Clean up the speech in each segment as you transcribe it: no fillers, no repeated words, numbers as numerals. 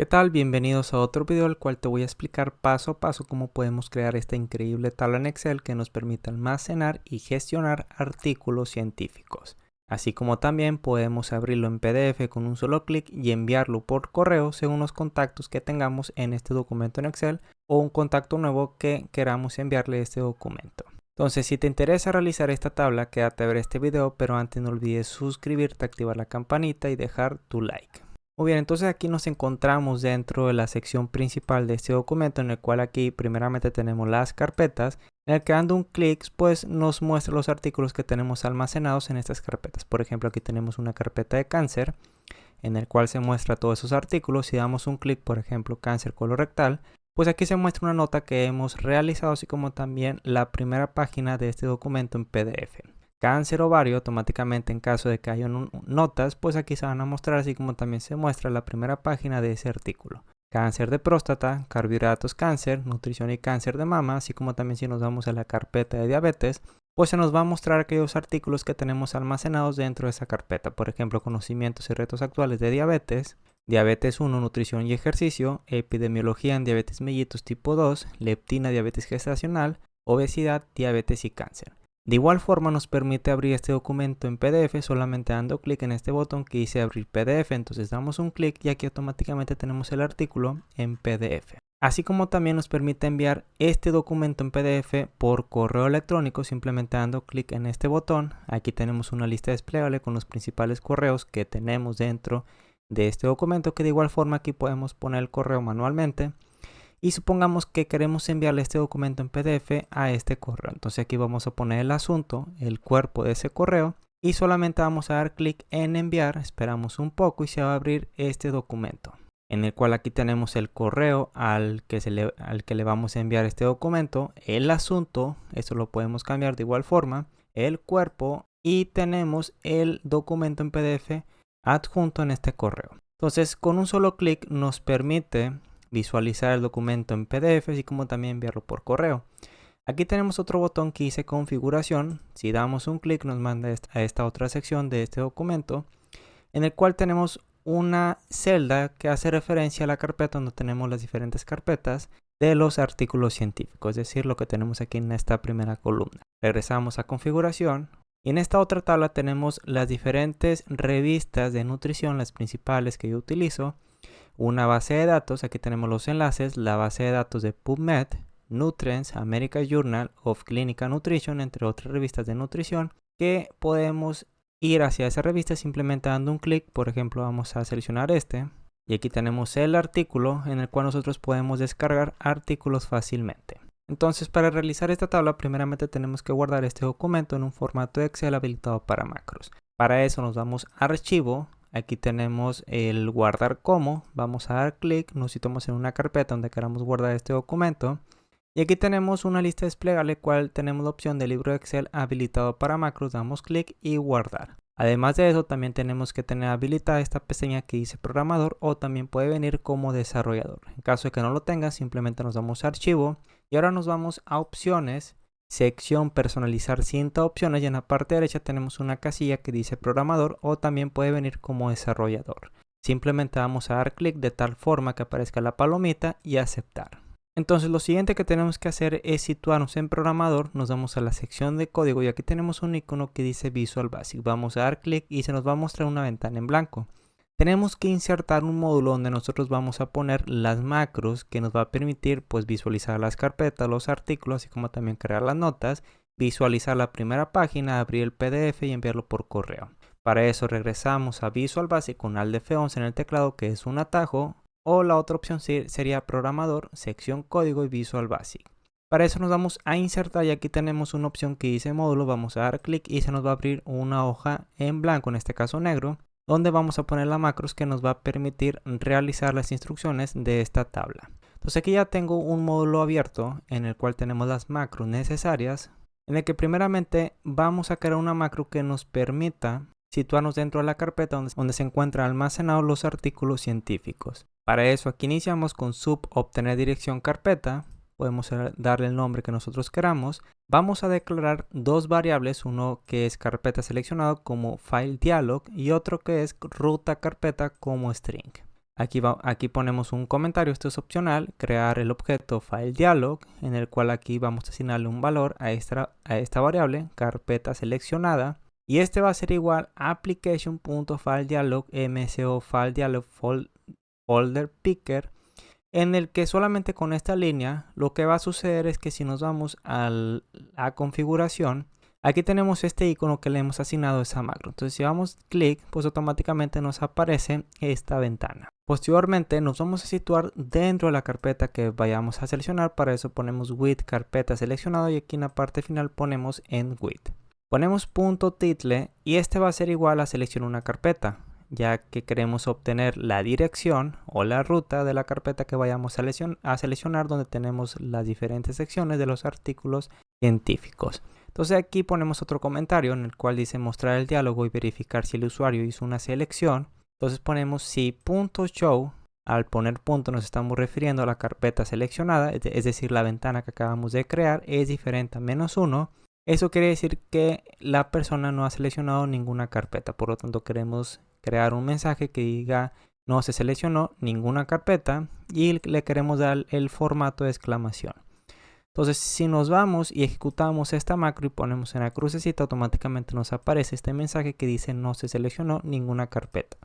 ¿Qué tal? Bienvenidos a otro video el cual te voy a explicar paso a paso cómo podemos crear esta increíble tabla en Excel que nos permite almacenar y gestionar artículos científicos. Así como también podemos abrirlo en PDF con un solo clic y enviarlo por correo según los contactos que tengamos en este documento en Excel o un contacto nuevo que queramos enviarle este documento. Entonces, si te interesa realizar esta tabla, quédate a ver este video, pero antes no olvides suscribirte, activar la campanita y dejar tu like. Muy bien, entonces aquí nos encontramos dentro de la sección principal de este documento, en el cual aquí primeramente tenemos las carpetas, en el que dando un clic pues nos muestra los artículos que tenemos almacenados en estas carpetas. Por ejemplo, aquí tenemos una carpeta de cáncer, en el cual se muestra todos esos artículos. Si damos un clic, por ejemplo, cáncer colorectal, pues aquí se muestra una nota que hemos realizado, así como también la primera página de este documento en PDF. Cáncer ovario, automáticamente en caso de que haya notas, pues aquí se van a mostrar, así como también se muestra la primera página de ese artículo. Cáncer de próstata, carbohidratos cáncer, nutrición y cáncer de mama, así como también si nos vamos a la carpeta de diabetes, pues se nos va a mostrar aquellos artículos que tenemos almacenados dentro de esa carpeta. Por ejemplo, conocimientos y retos actuales de diabetes, diabetes 1, nutrición y ejercicio, epidemiología en diabetes mellitus tipo 2, leptina, diabetes gestacional, obesidad, diabetes y cáncer. De igual forma nos permite abrir este documento en PDF solamente dando clic en este botón que dice abrir PDF. Entonces damos un clic y aquí automáticamente tenemos el artículo en PDF. Así como también nos permite enviar este documento en PDF por correo electrónico simplemente dando clic en este botón. Aquí tenemos una lista desplegable con los principales correos que tenemos dentro de este documento, que de igual forma aquí podemos poner el correo manualmente. Y supongamos que queremos enviarle este documento en PDF a este correo. Entonces aquí vamos a poner el asunto, el cuerpo de ese correo, y solamente vamos a dar clic en enviar. Esperamos un poco y se va a abrir este documento, en el cual aquí tenemos el correo al que le vamos a enviar este documento, el asunto, esto lo podemos cambiar de igual forma, el cuerpo, y tenemos el documento en PDF adjunto en este correo. Entonces con un solo clic nos permite visualizar el documento en PDF, así como también enviarlo por correo. Aquí tenemos otro botón que dice configuración. Si damos un clic nos manda a esta otra sección de este documento, en el cual tenemos una celda que hace referencia a la carpeta donde tenemos las diferentes carpetas de los artículos científicos, es decir, lo que tenemos aquí en esta primera columna. Regresamos a configuración. Y en esta otra tabla tenemos las diferentes revistas de nutrición, las principales que yo utilizo. Una base de datos, aquí tenemos los enlaces, la base de datos de PubMed, Nutrients, American Journal of Clinical Nutrition, entre otras revistas de nutrición, que podemos ir hacia esa revista simplemente dando un clic. Por ejemplo, vamos a seleccionar este, y aquí tenemos el artículo en el cual nosotros podemos descargar artículos fácilmente. Entonces, para realizar esta tabla, primeramente tenemos que guardar este documento en un formato de Excel habilitado para macros. Para eso nos vamos a archivo. Aquí tenemos el guardar como, vamos a dar clic, nos situamos en una carpeta donde queramos guardar este documento. Y aquí tenemos una lista desplegable, cual tenemos la opción de libro de Excel habilitado para macros, damos clic y guardar. Además de eso, también tenemos que tener habilitada esta pestaña que dice programador, o también puede venir como desarrollador. En caso de que no lo tenga, simplemente nos damos a archivo y ahora nos vamos a opciones, sección personalizar cinta opciones, y en la parte derecha tenemos una casilla que dice programador, o también puede venir como desarrollador. Simplemente vamos a dar clic de tal forma que aparezca la palomita y aceptar. Entonces lo siguiente que tenemos que hacer es situarnos en programador. Nos vamos a la sección de código y aquí tenemos un icono que dice Visual Basic. Vamos a dar clic y se nos va a mostrar una ventana en blanco. Tenemos que insertar un módulo donde nosotros vamos a poner las macros que nos va a permitir pues visualizar las carpetas, los artículos, así como también crear las notas, visualizar la primera página, abrir el PDF y enviarlo por correo. Para eso regresamos a Visual Basic con Alt F11 en el teclado, que es un atajo, o la otra opción sería programador, sección código y Visual Basic. Para eso nos vamos a insertar y aquí tenemos una opción que dice módulo. Vamos a dar clic y se nos va a abrir una hoja en blanco, en este caso negro, donde vamos a poner las macros que nos va a permitir realizar las instrucciones de esta tabla. Entonces aquí ya tengo un módulo abierto en el cual tenemos las macros necesarias, en el que primeramente vamos a crear una macro que nos permita situarnos dentro de la carpeta donde se encuentran almacenados los artículos científicos. Para eso aquí iniciamos con sub obtener dirección carpeta. Podemos darle el nombre que nosotros queramos. Vamos a declarar dos variables, uno que es carpeta seleccionado como file dialog y otro que es ruta carpeta como string. Aquí ponemos un comentario, esto es opcional, crear el objeto FileDialog, en el cual aquí vamos a asignarle un valor a esta variable, carpeta seleccionada, y este va a ser igual a application.FileDialog mso FileDialog folder picker, en el que solamente con esta línea lo que va a suceder es que si nos vamos a la configuración, aquí tenemos este icono que le hemos asignado a esa macro. Entonces si damos clic, pues automáticamente nos aparece esta ventana. Posteriormente nos vamos a situar dentro de la carpeta que vayamos a seleccionar. Para eso ponemos with carpeta seleccionado y aquí en la parte final ponemos end with. Ponemos punto title y este va a ser igual a seleccionar una carpeta, ya que queremos obtener la dirección o la ruta de la carpeta que vayamos a seleccionar, donde tenemos las diferentes secciones de los artículos científicos. Entonces aquí ponemos otro comentario en el cual dice mostrar el diálogo y verificar si el usuario hizo una selección. Entonces ponemos si .show, al poner punto nos estamos refiriendo a la carpeta seleccionada, es decir, la ventana que acabamos de crear es diferente a -1. Eso quiere decir que la persona no ha seleccionado ninguna carpeta, por lo tanto queremos crear un mensaje que diga no se seleccionó ninguna carpeta y le queremos dar el formato de exclamación. Entonces si nos vamos y ejecutamos esta macro y ponemos en la crucecita, automáticamente nos aparece este mensaje que dice no se seleccionó ninguna carpeta,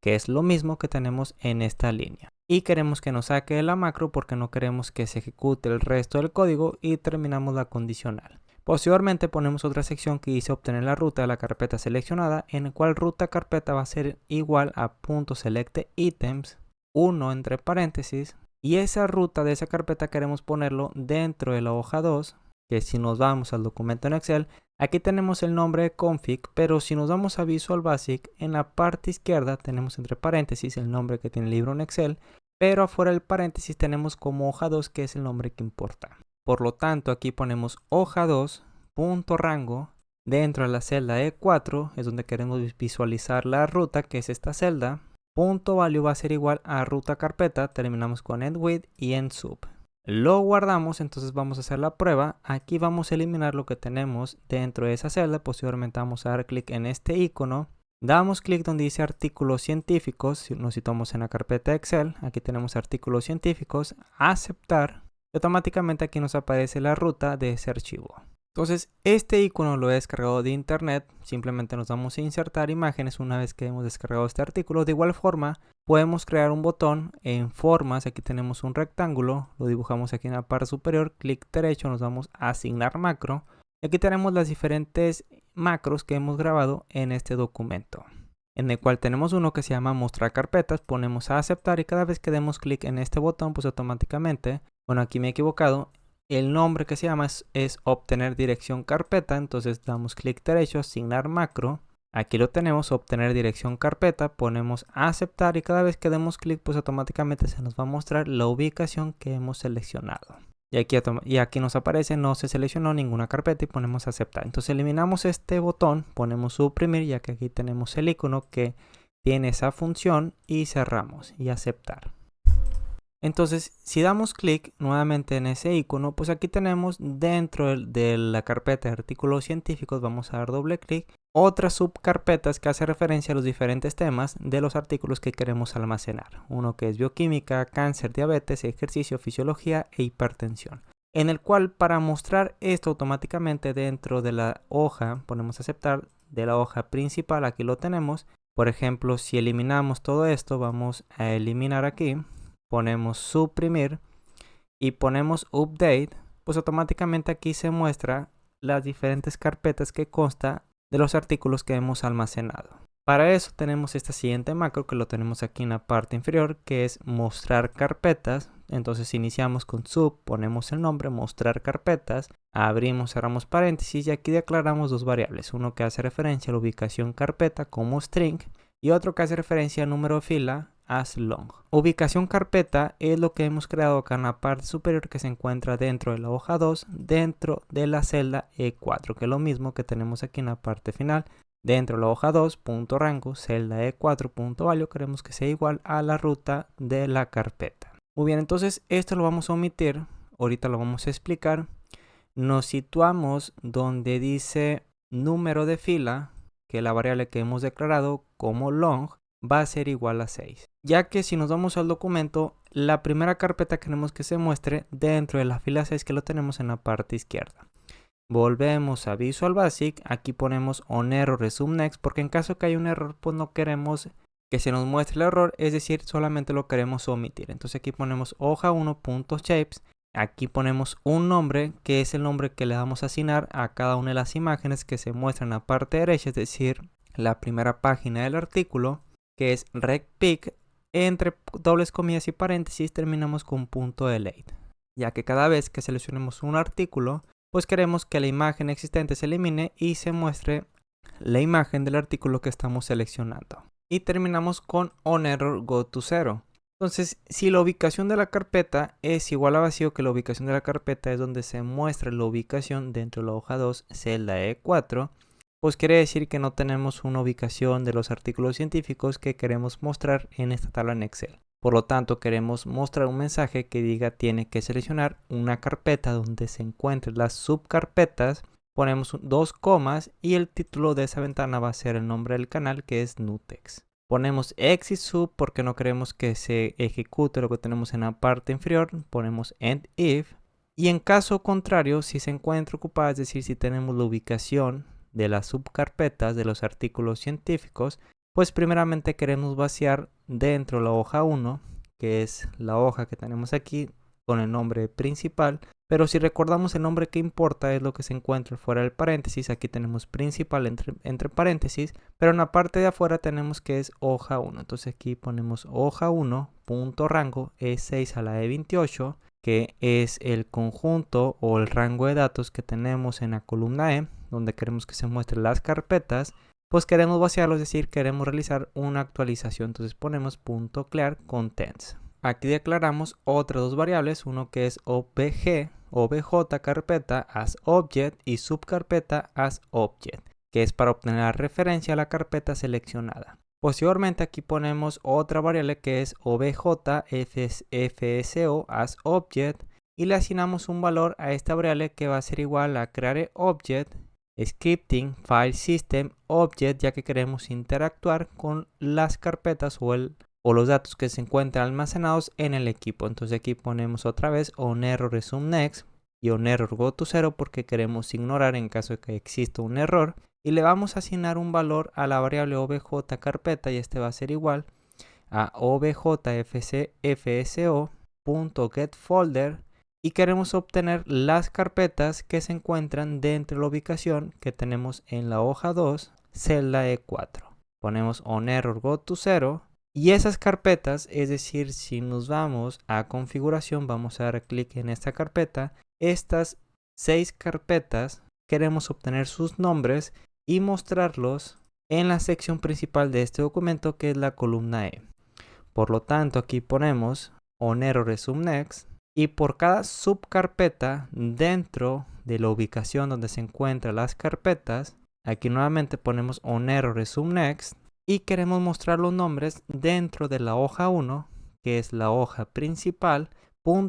que es lo mismo que tenemos en esta línea. Y queremos que nos saque de la macro porque no queremos que se ejecute el resto del código y terminamos la condicional. Posteriormente ponemos otra sección que dice obtener la ruta de la carpeta seleccionada, en la cual ruta carpeta va a ser igual a .selectItems 1 entre paréntesis, y esa ruta de esa carpeta queremos ponerlo dentro de la hoja 2, que si nos vamos al documento en Excel, aquí tenemos el nombre de config, pero si nos vamos a Visual Basic, en la parte izquierda tenemos entre paréntesis el nombre que tiene el libro en Excel, pero afuera del paréntesis tenemos como hoja 2, que es el nombre que importa. Por lo tanto, aquí ponemos hoja 2, punto rango, dentro de la celda E4, es donde queremos visualizar la ruta, que es esta celda. Punto value va a ser igual a ruta carpeta, terminamos con end with y end sub. Lo guardamos, entonces vamos a hacer la prueba. Aquí vamos a eliminar lo que tenemos dentro de esa celda, posteriormente vamos a dar clic en este icono. Damos clic donde dice artículos científicos, si nos situamos en la carpeta Excel, aquí tenemos artículos científicos, aceptar. Automáticamente aquí nos aparece la ruta de ese archivo. Entonces este icono lo he descargado de internet, simplemente nos vamos a insertar imágenes una vez que hemos descargado este artículo. De igual forma podemos crear un botón en formas, aquí tenemos un rectángulo, lo dibujamos aquí en la parte superior, clic derecho, nos vamos a asignar macro. Y aquí tenemos las diferentes macros que hemos grabado en este documento, en el cual tenemos uno que se llama mostrar carpetas, ponemos a aceptar y cada vez que demos clic en este botón pues automáticamente, bueno aquí me he equivocado, el nombre que se llama es obtener dirección carpeta, entonces damos clic derecho, asignar macro, aquí lo tenemos, obtener dirección carpeta, ponemos a aceptar y cada vez que demos clic pues automáticamente se nos va a mostrar la ubicación que hemos seleccionado. Y aquí nos aparece no se seleccionó ninguna carpeta y ponemos aceptar. Entonces eliminamos este botón, ponemos suprimir ya que aquí tenemos el icono que tiene esa función y cerramos y aceptar. Entonces si damos clic nuevamente en ese icono, pues aquí tenemos dentro de la carpeta de artículos científicos, vamos a dar doble clic, otras subcarpetas que hace referencia a los diferentes temas de los artículos que queremos almacenar. Uno que es bioquímica, cáncer, diabetes, ejercicio, fisiología e hipertensión. En el cual para mostrar esto automáticamente dentro de la hoja, ponemos aceptar de la hoja principal, aquí lo tenemos. Por ejemplo, si eliminamos todo esto, vamos a eliminar aquí. Ponemos suprimir y ponemos update, pues automáticamente aquí se muestra las diferentes carpetas que consta de los artículos que hemos almacenado. Para eso tenemos esta siguiente macro que lo tenemos aquí en la parte inferior, que es mostrar carpetas. Entonces iniciamos con sub, ponemos el nombre, mostrar carpetas, abrimos, cerramos paréntesis y aquí declaramos dos variables, uno que hace referencia a la ubicación carpeta como string y otro que hace referencia al número de fila as long. Ubicación carpeta es lo que hemos creado acá en la parte superior que se encuentra dentro de la hoja 2, dentro de la celda E4, que es lo mismo que tenemos aquí en la parte final. Dentro de la hoja 2, punto rango, celda E4, punto value, queremos que sea igual a la ruta de la carpeta. Muy bien, entonces esto lo vamos a omitir, ahorita lo vamos a explicar. Nos situamos donde dice número de fila, que es la variable que hemos declarado como long. va a ser igual a 6. Ya que si nos vamos al documento, la primera carpeta queremos que se muestre dentro de la fila 6 que lo tenemos en la parte izquierda. Volvemos a Visual Basic, aquí ponemos on error resume next, porque en caso que haya un error, pues no queremos que se nos muestre el error, es decir, solamente lo queremos omitir. Entonces aquí ponemos hoja1.shapes, aquí ponemos un nombre, que es el nombre que le vamos a asignar a cada una de las imágenes que se muestran en la parte derecha, es decir, la primera página del artículo, que es recpic, entre dobles comillas y paréntesis terminamos con .delete, ya que cada vez que seleccionemos un artículo, pues queremos que la imagen existente se elimine y se muestre la imagen del artículo que estamos seleccionando. Y terminamos con onError go to 0. Entonces, si la ubicación de la carpeta es igual a vacío, que la ubicación de la carpeta es donde se muestra la ubicación dentro de la hoja 2, celda E4, pues quiere decir que no tenemos una ubicación de los artículos científicos que queremos mostrar en esta tabla en Excel. Por lo tanto, queremos mostrar un mensaje que diga tiene que seleccionar una carpeta donde se encuentren las subcarpetas. Ponemos 2 comas y el título de esa ventana va a ser el nombre del canal, que es Nutex. Ponemos exit sub porque no queremos que se ejecute lo que tenemos en la parte inferior. Ponemos end if. Y en caso contrario, si se encuentra ocupada, es decir, si tenemos la ubicación de las subcarpetas de los artículos científicos, pues primeramente queremos vaciar dentro de la hoja 1, que es la hoja que tenemos aquí con el nombre principal. Pero si recordamos, el nombre que importa es lo que se encuentra fuera del paréntesis. Aquí tenemos principal entre paréntesis, pero en la parte de afuera tenemos que es hoja 1. Entonces aquí ponemos hoja 1.rango E6 a la E28, que es el conjunto o el rango de datos que tenemos en la columna E, donde queremos que se muestren las carpetas. Pues queremos vaciarlo, es decir, queremos realizar una actualización. Entonces ponemos .clear contents. Aquí declaramos otras dos variables, uno que es obj carpeta as object y subcarpeta as object, que es para obtener la referencia a la carpeta seleccionada. Posteriormente aquí ponemos otra variable que es obj fso as object y le asignamos un valor a esta variable que va a ser igual a create object scripting file system object, ya que queremos interactuar con las carpetas o los datos que se encuentran almacenados en el equipo. Entonces aquí ponemos otra vez onError resume next y onError go to 0 porque queremos ignorar en caso de que exista un error, y le vamos a asignar un valor a la variable obj carpeta y este va a ser igual a objfso.getFolder, y queremos obtener las carpetas que se encuentran dentro de la ubicación que tenemos en la hoja 2, celda E4. Ponemos onError go to 0 y esas carpetas, es decir, si nos vamos a configuración, vamos a dar clic en esta carpeta. Estas 6 carpetas queremos obtener sus nombres y mostrarlos en la sección principal de este documento, que es la columna E. Por lo tanto, aquí ponemos onError resume next y por cada subcarpeta dentro de la ubicación donde se encuentran las carpetas, aquí nuevamente ponemos onError resume next y queremos mostrar los nombres dentro de la hoja 1, que es la hoja principal.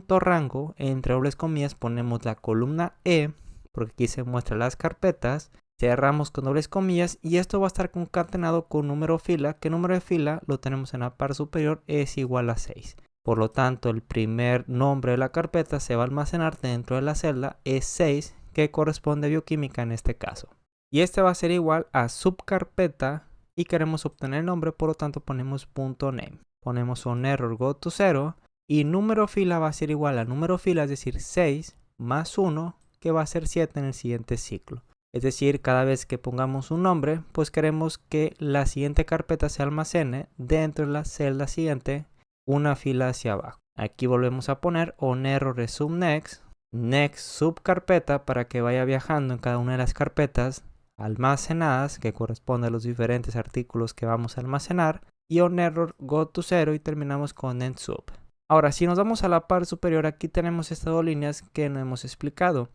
Rango, entre dobles comillas ponemos la columna E, porque aquí se muestran las carpetas. Cerramos con dobles comillas y esto va a estar concatenado con número de fila, que número de fila lo tenemos en la parte superior, es igual a 6. Por lo tanto, el primer nombre de la carpeta se va a almacenar dentro de la celda E6, que corresponde a bioquímica en este caso. Y este va a ser igual a subcarpeta y queremos obtener el nombre, por lo tanto ponemos .name. Ponemos onError go to 0 y número fila va a ser igual a número fila, es decir, 6 más 1, que va a ser 7 en el siguiente ciclo. Es decir, cada vez que pongamos un nombre, pues queremos que la siguiente carpeta se almacene dentro de la celda siguiente, una fila hacia abajo. Aquí volvemos a poner onError resume next subcarpeta para que vaya viajando en cada una de las carpetas almacenadas que corresponden a los diferentes artículos que vamos a almacenar, y onError go to 0 y terminamos con end sub. Ahora, si nos vamos a la parte superior, aquí tenemos estas dos líneas que no hemos explicado.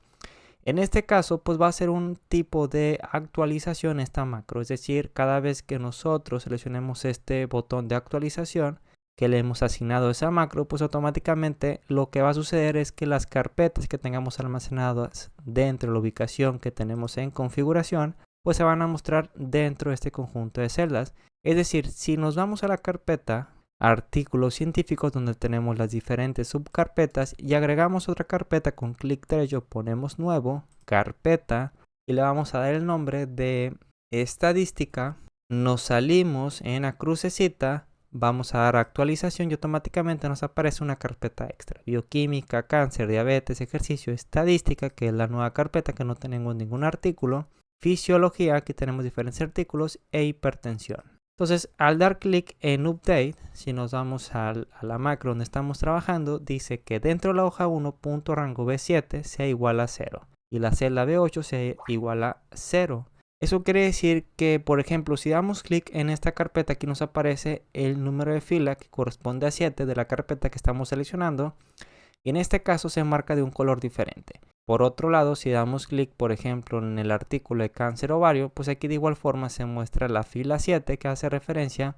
En este caso, pues va a ser un tipo de actualización esta macro, es decir, cada vez que nosotros seleccionemos este botón de actualización que le hemos asignado a esa macro, pues automáticamente lo que va a suceder es que las carpetas que tengamos almacenadas dentro de la ubicación que tenemos en configuración, pues se van a mostrar dentro de este conjunto de celdas. Es decir, si nos vamos a la carpeta artículos científicos donde tenemos las diferentes subcarpetas y agregamos otra carpeta con clic derecho, ponemos nuevo, carpeta y le vamos a dar el nombre de estadística, nos salimos en la crucecita, vamos a dar actualización y automáticamente nos aparece una carpeta extra, bioquímica, cáncer, diabetes, ejercicio, estadística, que es la nueva carpeta que no tenemos ningún artículo, fisiología, aquí tenemos diferentes artículos, e hipertensión. Entonces, al dar clic en Update, si nos vamos a la macro donde estamos trabajando, dice que dentro de la hoja 1, punto rango B7 sea igual a 0 y la celda B8 sea igual a 0. Eso quiere decir que, por ejemplo, si damos clic en esta carpeta, aquí nos aparece el número de fila que corresponde a 7 de la carpeta que estamos seleccionando. Y en este caso se marca de un color diferente. Por otro lado, si damos clic, por ejemplo, en el artículo de cáncer ovario, pues aquí de igual forma se muestra la fila 7 que hace referencia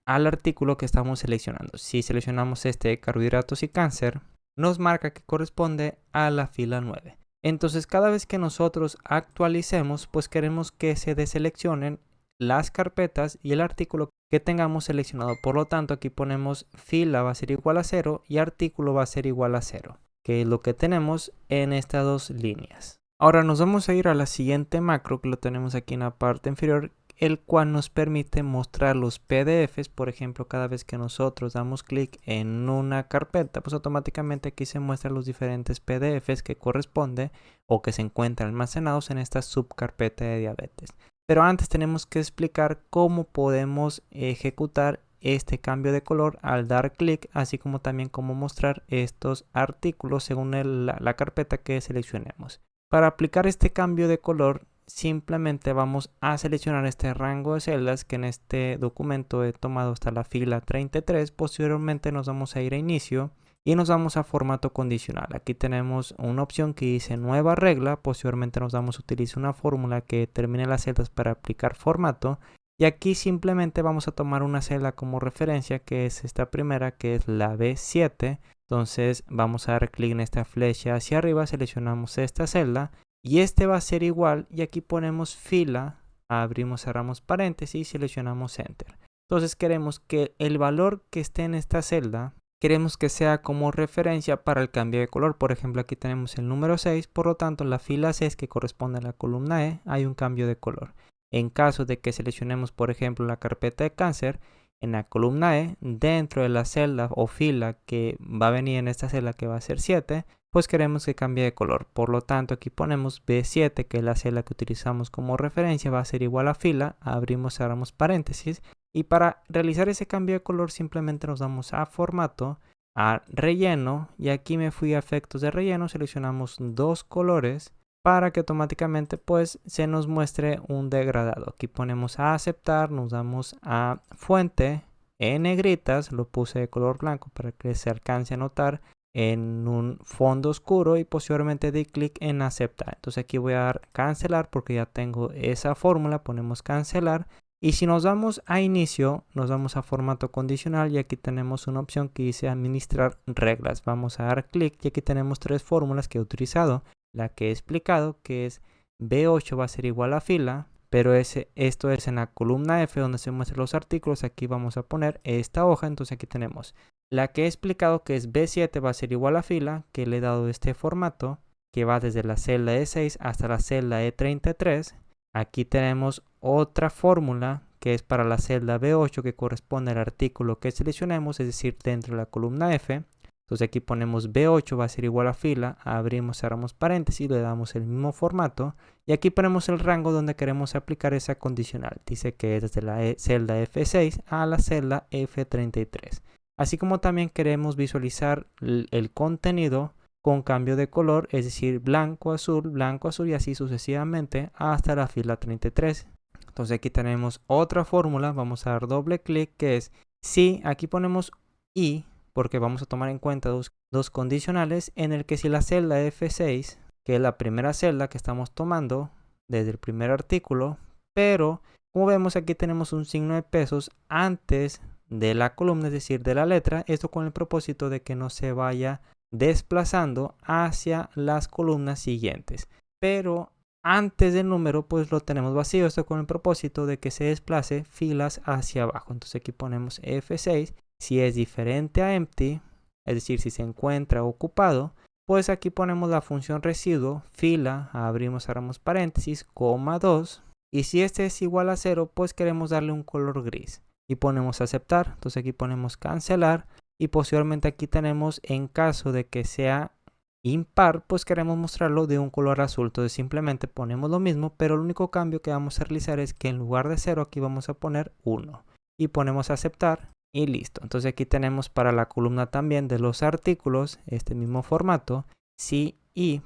al artículo que estamos seleccionando. Si seleccionamos este de carbohidratos y cáncer, nos marca que corresponde a la fila 9. Entonces, cada vez que nosotros actualicemos, pues queremos que se deseleccionen las carpetas y el artículo que tengamos seleccionado. Por lo tanto, aquí ponemos fila va a ser igual a 0 y artículo va a ser igual a 0, que es lo que tenemos en estas dos líneas. Ahora nos vamos a ir a la siguiente macro que lo tenemos aquí en la parte inferior, el cual nos permite mostrar los PDFs. Por ejemplo, cada vez que nosotros damos clic en una carpeta, pues automáticamente aquí se muestran los diferentes PDFs que corresponde o que se encuentran almacenados en esta subcarpeta de diabetes. Pero antes tenemos que explicar cómo podemos ejecutar este cambio de color al dar clic, así como también cómo mostrar estos artículos según la carpeta que seleccionemos. Para aplicar este cambio de color, simplemente vamos a seleccionar este rango de celdas que en este documento he tomado hasta la fila 33. Posteriormente nos vamos a ir a inicio y nos vamos a formato condicional. Aquí tenemos una opción que dice nueva regla. Posteriormente nos vamos a utilizar una fórmula que determine las celdas para aplicar formato. Y aquí simplemente vamos a tomar una celda como referencia, que es esta primera, que es la B7. Entonces vamos a dar clic en esta flecha hacia arriba, seleccionamos esta celda y este va a ser igual, y aquí ponemos fila, abrimos, cerramos paréntesis y seleccionamos enter. Entonces queremos que el valor que esté en esta celda, queremos que sea como referencia para el cambio de color. Por ejemplo, aquí tenemos el número 6, por lo tanto en la fila 6 que corresponde a la columna E hay un cambio de color. En caso de que seleccionemos, por ejemplo, la carpeta de cáncer, en la columna E, dentro de la celda o fila que va a venir en esta celda que va a ser 7, pues queremos que cambie de color. Por lo tanto, aquí ponemos B7, que es la celda que utilizamos como referencia, va a ser igual a fila, abrimos, cerramos paréntesis. Y para realizar ese cambio de color simplemente nos vamos a formato, a relleno, y aquí me fui a efectos de relleno, seleccionamos dos colores para que automáticamente pues se nos muestre un degradado. Aquí ponemos a aceptar, nos damos a fuente en negritas, lo puse de color blanco para que se alcance a notar en un fondo oscuro, y posteriormente di clic en aceptar. Entonces aquí voy a dar cancelar porque ya tengo esa fórmula, ponemos cancelar. Y si nos vamos a inicio, nos vamos a formato condicional y aquí tenemos una opción que dice administrar reglas. Vamos a dar clic y aquí tenemos tres fórmulas que he utilizado. La que he explicado, que es B8 va a ser igual a fila, pero esto es en la columna F donde se muestran los artículos. Aquí vamos a poner esta hoja. Entonces aquí tenemos la que he explicado, que es B7 va a ser igual a fila, que le he dado este formato que va desde la celda E6 hasta la celda E33. Aquí tenemos otra fórmula que es para la celda B8 que corresponde al artículo que seleccionemos, es decir, dentro de la columna F. Entonces aquí ponemos B8 va a ser igual a fila, abrimos, cerramos paréntesis, le damos el mismo formato y aquí ponemos el rango donde queremos aplicar esa condicional. Dice que es desde la celda F6 a la celda F33. Así como también queremos visualizar el contenido con cambio de color, es decir, blanco, azul y así sucesivamente hasta la fila 33. Entonces aquí tenemos otra fórmula, vamos a dar doble clic, que es si, aquí ponemos y, porque vamos a tomar en cuenta dos condicionales, en el que si la celda F6, que es la primera celda que estamos tomando desde el primer artículo, pero como vemos aquí tenemos un signo de pesos antes de la columna, es decir, de la letra, esto con el propósito de que no se vaya desplazando hacia las columnas siguientes. Pero antes del número pues lo tenemos vacío, esto con el propósito de que se desplace filas hacia abajo. Entonces aquí ponemos F6, si es diferente a empty, es decir, si se encuentra ocupado, pues aquí ponemos la función residuo, fila, abrimos, cerramos paréntesis, coma 2, y si este es igual a 0, pues queremos darle un color gris y ponemos aceptar. Entonces aquí ponemos cancelar y posteriormente aquí tenemos en caso de que sea impar, pues queremos mostrarlo de un color azul. Entonces simplemente ponemos lo mismo, pero el único cambio que vamos a realizar es que en lugar de 0 aquí vamos a poner 1 y ponemos aceptar y listo. Entonces aquí tenemos para la columna también de los artículos este mismo formato. Si I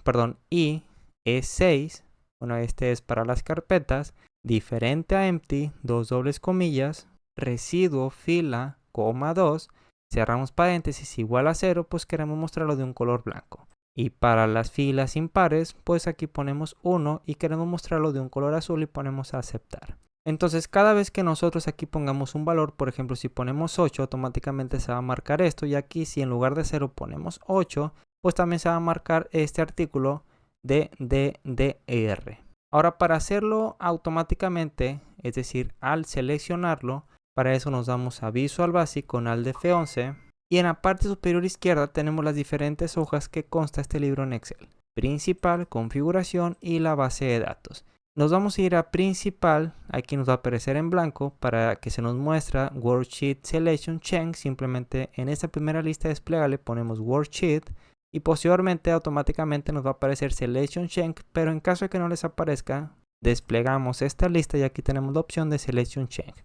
es 6, bueno, este es para las carpetas, diferente a empty, dos dobles comillas, residuo fila, coma 2, cerramos paréntesis igual a 0, pues queremos mostrarlo de un color blanco. Y para las filas impares, pues aquí ponemos 1 y queremos mostrarlo de un color azul y ponemos a aceptar. Entonces cada vez que nosotros aquí pongamos un valor, por ejemplo si ponemos 8, automáticamente se va a marcar esto. Y aquí si en lugar de 0 ponemos 8, pues también se va a marcar este artículo de DDR. Ahora para hacerlo automáticamente, es decir, al seleccionarlo, para eso nos damos a Visual Basic con Alt F11. Y en la parte superior izquierda tenemos las diferentes hojas que consta este libro en Excel. Principal, configuración y la base de datos. Nos vamos a ir a principal, aquí nos va a aparecer en blanco para que se nos muestra Worksheet Selection Change. Simplemente en esta primera lista desplegable ponemos Worksheet y posteriormente automáticamente nos va a aparecer Selection Change, pero en caso de que no les aparezca, desplegamos esta lista y aquí tenemos la opción de Selection Change.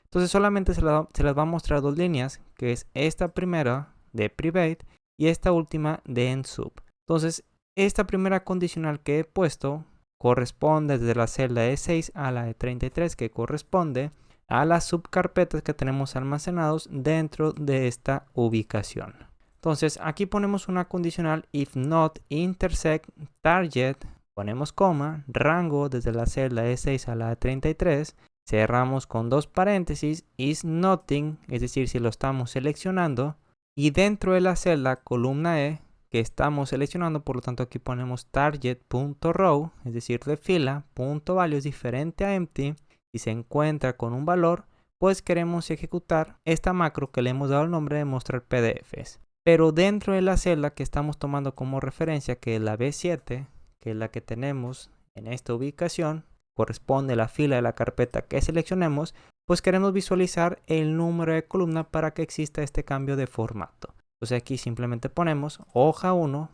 Entonces solamente se les va a mostrar dos líneas, que es esta primera de Private y esta última de EndSub. Entonces esta primera condicional que he puesto corresponde desde la celda E6 a la E33, que corresponde a las subcarpetas que tenemos almacenados dentro de esta ubicación. Entonces aquí ponemos una condicional if not intersect target, ponemos coma, rango desde la celda E6 a la E33, cerramos con dos paréntesis, is nothing, es decir, si lo estamos seleccionando, y dentro de la celda columna E que estamos seleccionando, por lo tanto aquí ponemos target.row, es decir, de fila, .value es diferente a empty, y se encuentra con un valor, pues queremos ejecutar esta macro que le hemos dado el nombre de mostrar PDFs. Pero dentro de la celda que estamos tomando como referencia, que es la B7, que es la que tenemos en esta ubicación, corresponde a la fila de la carpeta que seleccionemos, pues queremos visualizar el número de columna para que exista este cambio de formato. Entonces aquí simplemente ponemos hoja 1,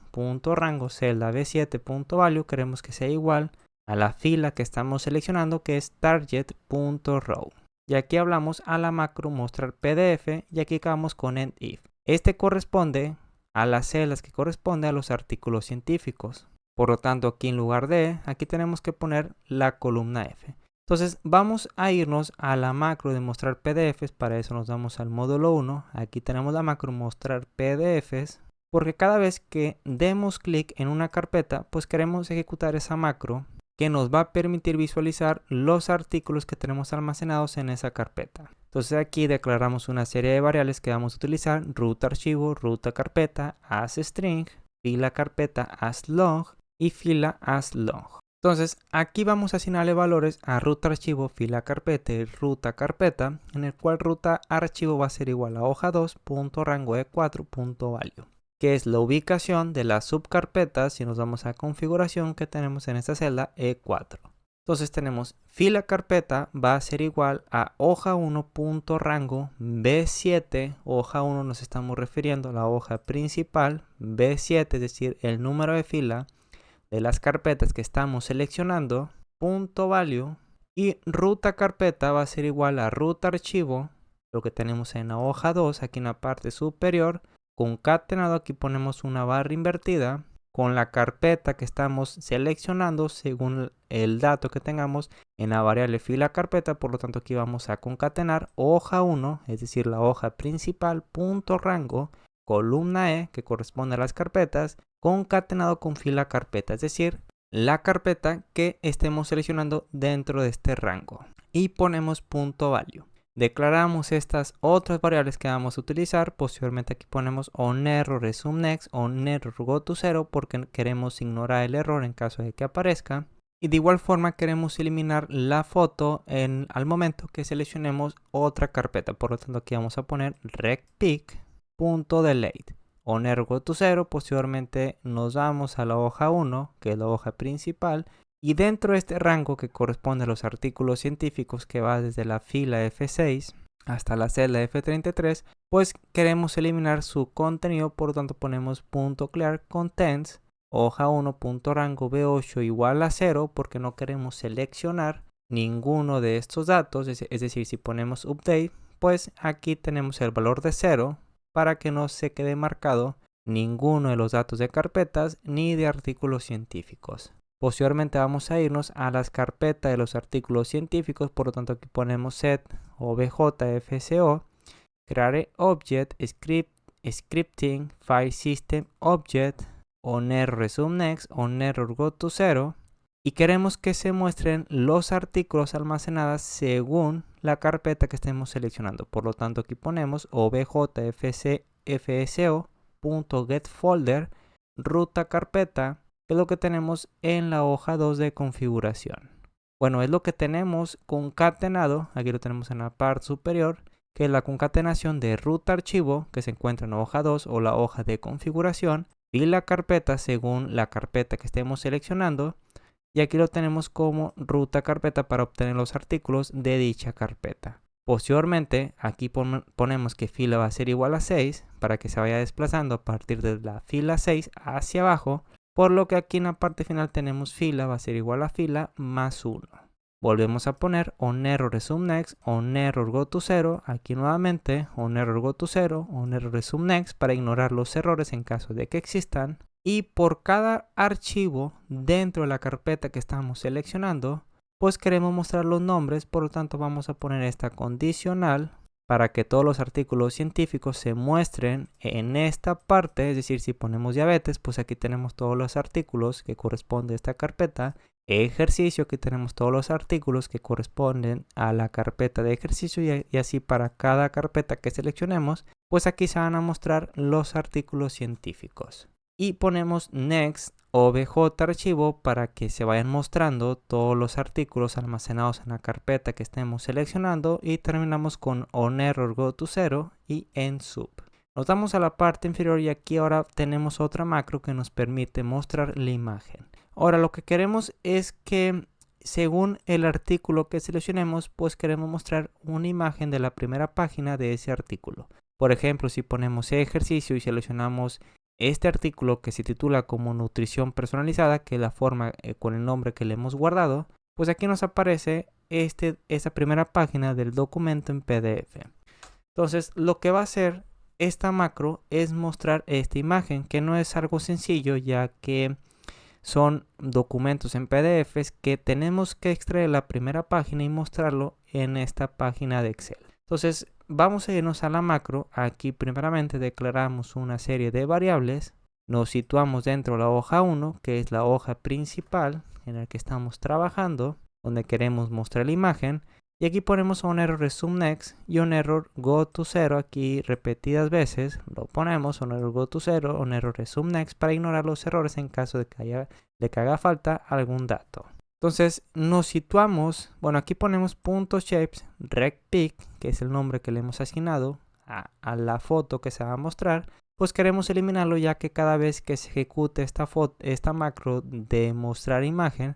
rango, celda B7.value, queremos que sea igual a la fila que estamos seleccionando, que es target.row. Y aquí hablamos a la macro mostrar PDF y aquí acabamos con endIf. Este corresponde a las celdas que corresponde a los artículos científicos. Por lo tanto, aquí en lugar de, aquí tenemos que poner la columna F. Entonces vamos a irnos a la macro de mostrar PDFs. Para eso nos vamos al módulo 1. Aquí tenemos la macro mostrar PDFs. Porque cada vez que demos clic en una carpeta, pues queremos ejecutar esa macro que nos va a permitir visualizar los artículos que tenemos almacenados en esa carpeta. Entonces aquí declaramos una serie de variables que vamos a utilizar. Root archivo, ruta carpeta, as string, fila carpeta as long y fila as long. Entonces aquí vamos a asignarle valores a ruta archivo, fila carpeta y ruta carpeta, en el cual ruta archivo va a ser igual a hoja 2, rango E4, value, que es la ubicación de las subcarpetas si nos vamos a configuración que tenemos en esta celda E4. Entonces tenemos fila carpeta va a ser igual a hoja 1, rango B7, hoja 1 nos estamos refiriendo a la hoja principal, B7 es decir el número de fila de las carpetas que estamos seleccionando, .value, y ruta carpeta va a ser igual a ruta archivo, lo que tenemos en la hoja 2, aquí en la parte superior, concatenado, aquí ponemos una barra invertida, con la carpeta que estamos seleccionando según el dato que tengamos en la variable fila carpeta. Por lo tanto aquí vamos a concatenar hoja 1, es decir la hoja principal, rango, columna E que corresponde a las carpetas, concatenado con fila carpeta, es decir, la carpeta que estemos seleccionando dentro de este rango. Y ponemos .value. Declaramos estas otras variables que vamos a utilizar. Posteriormente aquí ponemos onError resume next, onError go to 0 porque queremos ignorar el error en caso de que aparezca. Y de igual forma queremos eliminar la foto al momento que seleccionemos otra carpeta. Por lo tanto, aquí vamos a poner recpick.delete. Owner go to 0. Posteriormente nos vamos a la hoja 1, que es la hoja principal. Y dentro de este rango que corresponde a los artículos científicos, que va desde la fila F6 hasta la celda F33, pues queremos eliminar su contenido. Por lo tanto, ponemos .clear contents, hoja 1.rango B8 igual a 0, porque no queremos seleccionar ninguno de estos datos. Es decir, si ponemos update, pues aquí tenemos el valor de 0 para que no se quede marcado ninguno de los datos de carpetas ni de artículos científicos. Posteriormente vamos a irnos a las carpetas de los artículos científicos. Por lo tanto, aquí ponemos set objfco, create object, scripting, file system object, on-error resume next, on-error go to 0, y queremos que se muestren los artículos almacenados según la carpeta que estemos seleccionando. Por lo tanto, aquí ponemos objfsco.getFolder, ruta carpeta, que es lo que tenemos en la hoja 2 de configuración. Bueno, es lo que tenemos concatenado. Aquí lo tenemos en la parte superior, que es la concatenación de ruta archivo, que se encuentra en la hoja 2 o la hoja de configuración, y la carpeta según la carpeta que estemos seleccionando. Y aquí lo tenemos como ruta carpeta para obtener los artículos de dicha carpeta. Posteriormente, aquí ponemos que fila va a ser igual a 6 para que se vaya desplazando a partir de la fila 6 hacia abajo. Por lo que aquí en la parte final tenemos fila va a ser igual a fila más 1. Volvemos a poner on-error resume next, on-error go to 0. Aquí nuevamente on-error go to 0, on-error resume next para ignorar los errores en caso de que existan. Y por cada archivo dentro de la carpeta que estamos seleccionando, pues queremos mostrar los nombres. Por lo tanto, vamos a poner esta condicional para que todos los artículos científicos se muestren en esta parte. Es decir, si ponemos diabetes, pues aquí tenemos todos los artículos que corresponden a esta carpeta. Ejercicio, aquí tenemos todos los artículos que corresponden a la carpeta de ejercicio, y así para cada carpeta que seleccionemos, pues aquí se van a mostrar los artículos científicos. Y ponemos next obj archivo para que se vayan mostrando todos los artículos almacenados en la carpeta que estemos seleccionando, y terminamos con on-error go to 0 y end sub. Nos vamos a la parte inferior y aquí ahora tenemos otra macro que nos permite mostrar la imagen. Ahora lo que queremos es que según el artículo que seleccionemos, pues queremos mostrar una imagen de la primera página de ese artículo. Por ejemplo, si ponemos ejercicio y seleccionamos este artículo que se titula como nutrición personalizada, que es la forma con el nombre que le hemos guardado, pues aquí nos aparece esa primera página del documento en PDF. Entonces lo que va a hacer esta macro es mostrar esta imagen, que no es algo sencillo, ya que son documentos en PDFs que tenemos que extraer la primera página y mostrarlo en esta página de Excel. Entonces vamos a irnos a la macro. Aquí primeramente declaramos una serie de variables. Nos situamos dentro de la hoja 1, que es la hoja principal en la que estamos trabajando, donde queremos mostrar la imagen. Y aquí ponemos on-error resume next y on-error go to 0. Aquí repetidas veces lo ponemos on-error go to 0, on-error resume next para ignorar los errores en caso de que haga falta algún dato. Entonces nos situamos, bueno, aquí ponemos .shapes recpick, que es el nombre que le hemos asignado a la foto que se va a mostrar. Pues queremos eliminarlo, ya que cada vez que se ejecute esta macro de mostrar imagen,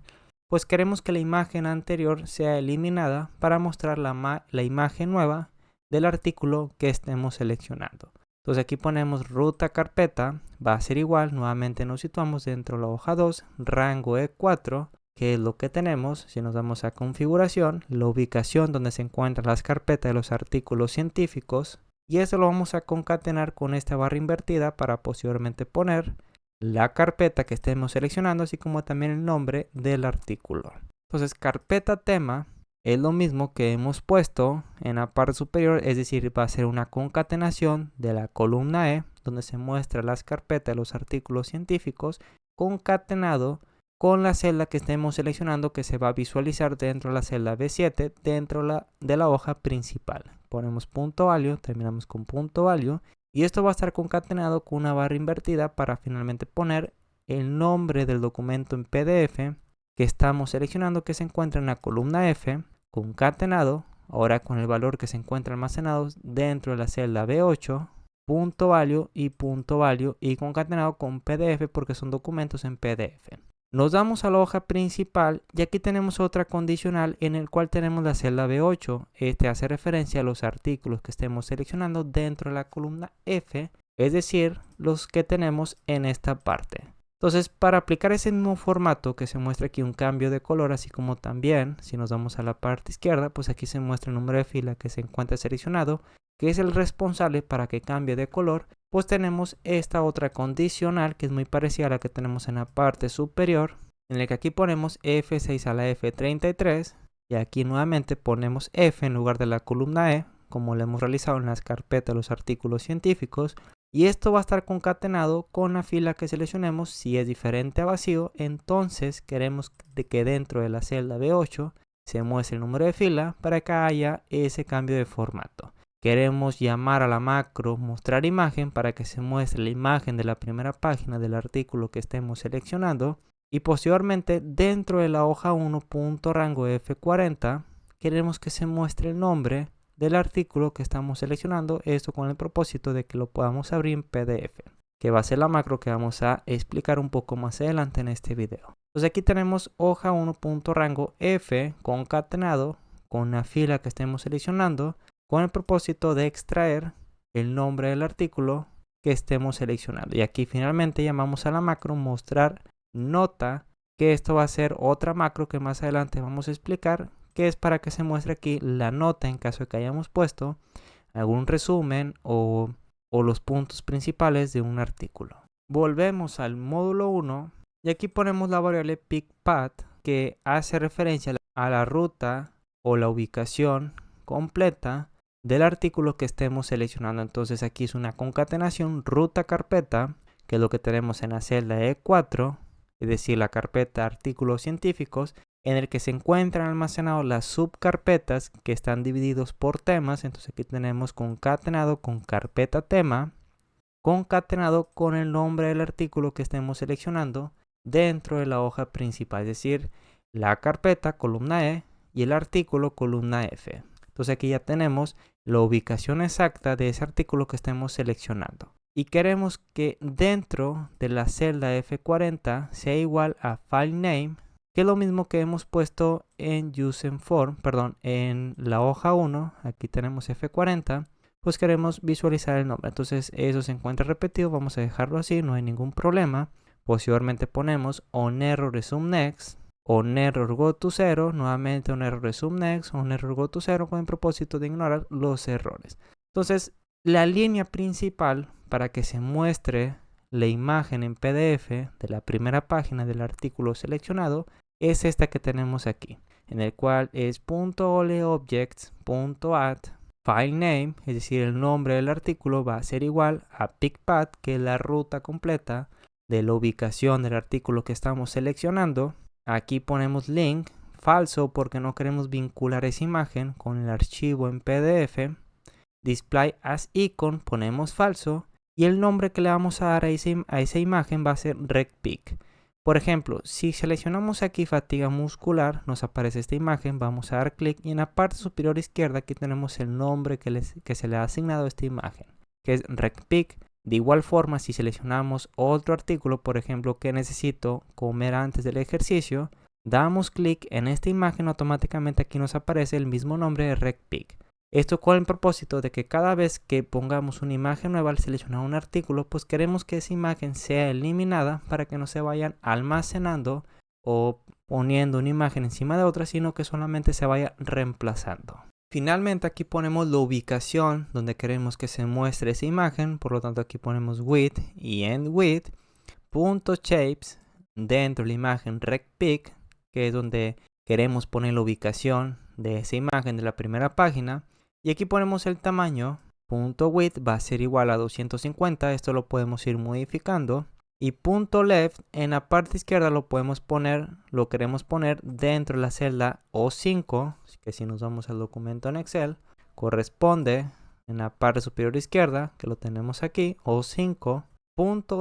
pues queremos que la imagen anterior sea eliminada para mostrar la imagen nueva del artículo que estemos seleccionando. Entonces aquí ponemos ruta carpeta, va a ser igual, nuevamente nos situamos dentro de la hoja 2, rango E4, que es lo que tenemos. Si nos vamos a configuración, la ubicación donde se encuentran las carpetas de los artículos científicos, y eso lo vamos a concatenar con esta barra invertida para posteriormente poner la carpeta que estemos seleccionando, así como también el nombre del artículo. Entonces carpeta tema es lo mismo que hemos puesto en la parte superior, es decir, va a ser una concatenación de la columna E, donde se muestra las carpetas de los artículos científicos, concatenado con la celda que estemos seleccionando, que se va a visualizar dentro de la celda B7 dentro de la hoja principal. Ponemos punto value, terminamos con punto value, y esto va a estar concatenado con una barra invertida para finalmente poner el nombre del documento en PDF que estamos seleccionando que se encuentra en la columna F, concatenado, ahora con el valor que se encuentra almacenado dentro de la celda B8, punto value y concatenado con PDF porque son documentos en PDF. Nos damos a la hoja principal y aquí tenemos otra condicional en el cual tenemos la celda B8. Este hace referencia a los artículos que estemos seleccionando dentro de la columna F, es decir, los que tenemos en esta parte. Entonces, para aplicar ese mismo formato que se muestra aquí un cambio de color, así como también, si nos vamos a la parte izquierda, pues aquí se muestra el número de fila que se encuentra seleccionado, que es el responsable para que cambie de color, pues tenemos esta otra condicional que es muy parecida a la que tenemos en la parte superior, en la que aquí ponemos F6 a la F33 y aquí nuevamente ponemos F en lugar de la columna E, como lo hemos realizado en las carpetas de los artículos científicos. Y esto va a estar concatenado con la fila que seleccionemos. Si es diferente a vacío, entonces queremos que dentro de la celda B8 se muestre el número de fila para que haya ese cambio de formato. Queremos llamar a la macro mostrar imagen para que se muestre la imagen de la primera página del artículo que estemos seleccionando. Y posteriormente dentro de la hoja 1.rango F40 queremos que se muestre el nombre del artículo que estamos seleccionando, esto con el propósito de que lo podamos abrir en PDF, que va a ser la macro que vamos a explicar un poco más adelante en este video. Entonces aquí tenemos hoja 1.rango F concatenado con la fila que estemos seleccionando con el propósito de extraer el nombre del artículo que estemos seleccionando. Y aquí finalmente llamamos a la macro mostrar nota, que esto va a ser otra macro que más adelante vamos a explicar, que es para que se muestre aquí la nota en caso de que hayamos puesto algún resumen o los puntos principales de un artículo. Volvemos al módulo 1 y aquí ponemos la variable pickPath que hace referencia a la ruta o la ubicación completa del artículo que estemos seleccionando. Entonces aquí es una concatenación ruta carpeta, que es lo que tenemos en la celda E4, es decir, la carpeta artículos científicos, en el que se encuentran almacenados las subcarpetas que están divididos por temas. Entonces aquí tenemos concatenado con carpeta tema, concatenado con el nombre del artículo que estemos seleccionando dentro de la hoja principal, es decir, la carpeta columna E y el artículo columna F. Entonces aquí ya tenemos la ubicación exacta de ese artículo que estemos seleccionando. Y queremos que dentro de la celda F40 sea igual a file name, que es lo mismo que hemos puesto en en la hoja 1, aquí tenemos F40, pues queremos visualizar el nombre. Entonces eso se encuentra repetido, vamos a dejarlo así, no hay ningún problema. Posteriormente ponemos on error resume next, on error go to 0, nuevamente on error resume next, on error go to 0 con el propósito de ignorar los errores. Entonces la línea principal para que se muestre la imagen en PDF de la primera página del artículo seleccionado es esta que tenemos aquí, en el cual es .oleobjects.add file name, es decir, el nombre del artículo va a ser igual a pickPath, que es la ruta completa de la ubicación del artículo que estamos seleccionando. Aquí ponemos link falso porque no queremos vincular esa imagen con el archivo en PDF. Display as icon ponemos falso y el nombre que le vamos a dar a esa imagen va a ser recpick. Por ejemplo, si seleccionamos aquí fatiga muscular, nos aparece esta imagen, vamos a dar clic y en la parte superior izquierda aquí tenemos el nombre que se le ha asignado a esta imagen, que es recpick. De igual forma, si seleccionamos otro artículo, por ejemplo, que necesito comer antes del ejercicio, damos clic en esta imagen, automáticamente aquí nos aparece el mismo nombre de recpick. Esto con el propósito de que cada vez que pongamos una imagen nueva al seleccionar un artículo, pues queremos que esa imagen sea eliminada para que no se vayan almacenando o poniendo una imagen encima de otra, sino que solamente se vaya reemplazando. Finalmente aquí ponemos la ubicación donde queremos que se muestre esa imagen, por lo tanto aquí ponemos width y end width, .shapes dentro de la imagen recpick, que es donde queremos poner la ubicación de esa imagen de la primera página. Y aquí ponemos el tamaño, .width va a ser igual a 250, esto lo podemos ir modificando. Y .left en la parte izquierda lo queremos poner dentro de la celda O5, que si nos vamos al documento en Excel, corresponde en la parte superior izquierda, que lo tenemos aquí, O5,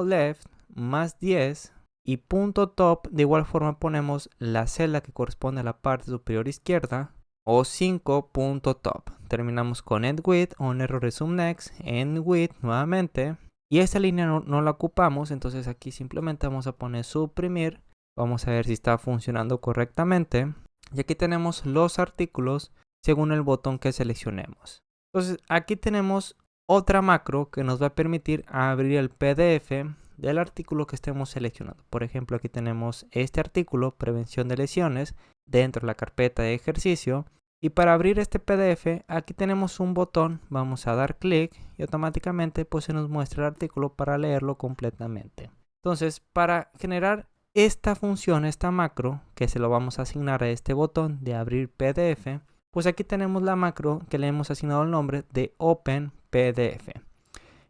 .left más 10, Y punto top, de igual forma ponemos la celda que corresponde a la parte superior izquierda, o 5.top. Terminamos con end with, on error resume next, end with nuevamente. Y esta línea no la ocupamos, entonces aquí simplemente vamos a poner suprimir. Vamos a ver si está funcionando correctamente. Y aquí tenemos los artículos según el botón que seleccionemos. Entonces aquí tenemos otra macro que nos va a permitir abrir el PDF del artículo que estemos seleccionando. Por ejemplo, aquí tenemos este artículo, prevención de lesiones, dentro de la carpeta de ejercicio. Y para abrir este PDF, aquí tenemos un botón, vamos a dar clic y automáticamente pues se nos muestra el artículo para leerlo completamente. Entonces, para generar esta función, esta macro, que se lo vamos a asignar a este botón de abrir PDF, pues aquí tenemos la macro que le hemos asignado el nombre de Open PDF,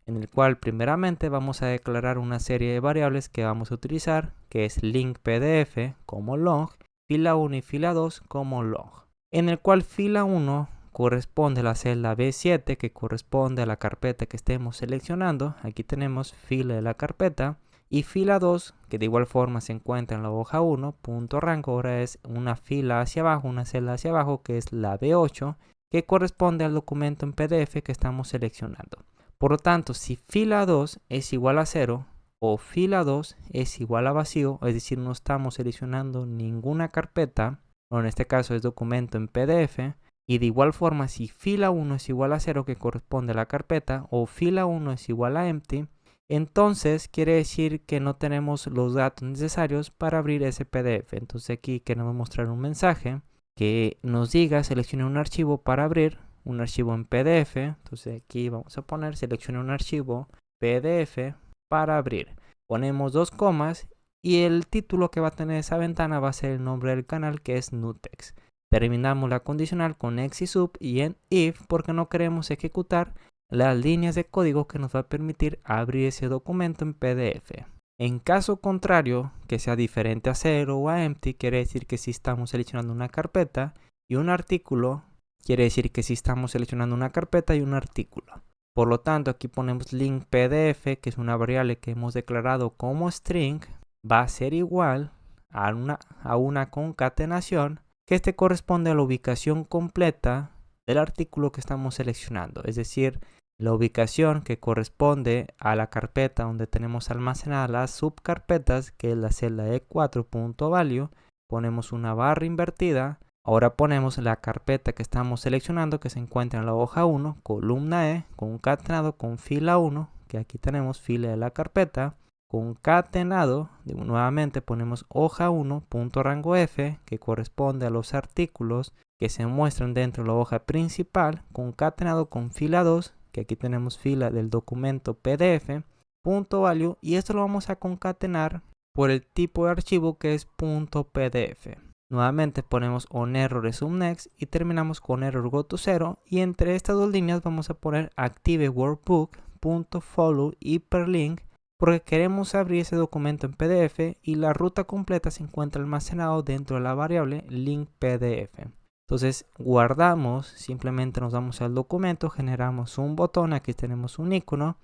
en el cual primeramente vamos a declarar una serie de variables que vamos a utilizar, que es link PDF como long, fila 1 y fila 2 como long, en el cual fila 1 corresponde a la celda B7 que corresponde a la carpeta que estemos seleccionando. Aquí tenemos fila de la carpeta. Y fila 2, que de igual forma se encuentra en la hoja 1, punto rango, ahora es una fila hacia abajo, una celda hacia abajo, que es la B8, que corresponde al documento en PDF que estamos seleccionando. Por lo tanto, si fila 2 es igual a 0 o fila 2 es igual a vacío, es decir, no estamos seleccionando ninguna carpeta, o en este caso es documento en PDF, y de igual forma si fila 1 es igual a 0 que corresponde a la carpeta, o fila 1 es igual a empty, entonces quiere decir que no tenemos los datos necesarios para abrir ese PDF. Entonces aquí queremos mostrar un mensaje que nos diga seleccione un archivo para abrir, un archivo en PDF. Entonces aquí vamos a poner seleccione un archivo PDF para abrir. Ponemos 2 comas y el título que va a tener esa ventana va a ser el nombre del canal, que es Nutex. Terminamos la condicional con ex y sub y en if porque no queremos ejecutar las líneas de código que nos va a permitir abrir ese documento en PDF. En caso contrario, que sea diferente a 0 o a empty, quiere decir que si estamos seleccionando una carpeta y un artículo, quiere decir que si estamos seleccionando una carpeta y un artículo. Por lo tanto, aquí ponemos link PDF, que es una variable que hemos declarado como string, va a ser igual a una concatenación, que este corresponde a la ubicación completa del artículo que estamos seleccionando, es decir, la ubicación que corresponde a la carpeta donde tenemos almacenadas las subcarpetas, que es la celda E4.value, ponemos una barra invertida. Ahora ponemos la carpeta que estamos seleccionando, que se encuentra en la hoja 1, columna E, concatenado con fila 1, que aquí tenemos fila de la carpeta, concatenado, nuevamente ponemos hoja 1, punto rango F, que corresponde a los artículos que se muestran dentro de la hoja principal, concatenado con fila 2, que aquí tenemos fila del documento PDF, punto value, y esto lo vamos a concatenar por el tipo de archivo que es punto PDF. Nuevamente ponemos on error resume next y terminamos con error go to 0, y entre estas dos líneas vamos a poner active workbook, punto follow hyperlink, porque queremos abrir ese documento en PDF y la ruta completa se encuentra almacenado dentro de la variable link PDF. Entonces guardamos, simplemente nos vamos al documento, generamos un botón, aquí tenemos un icono,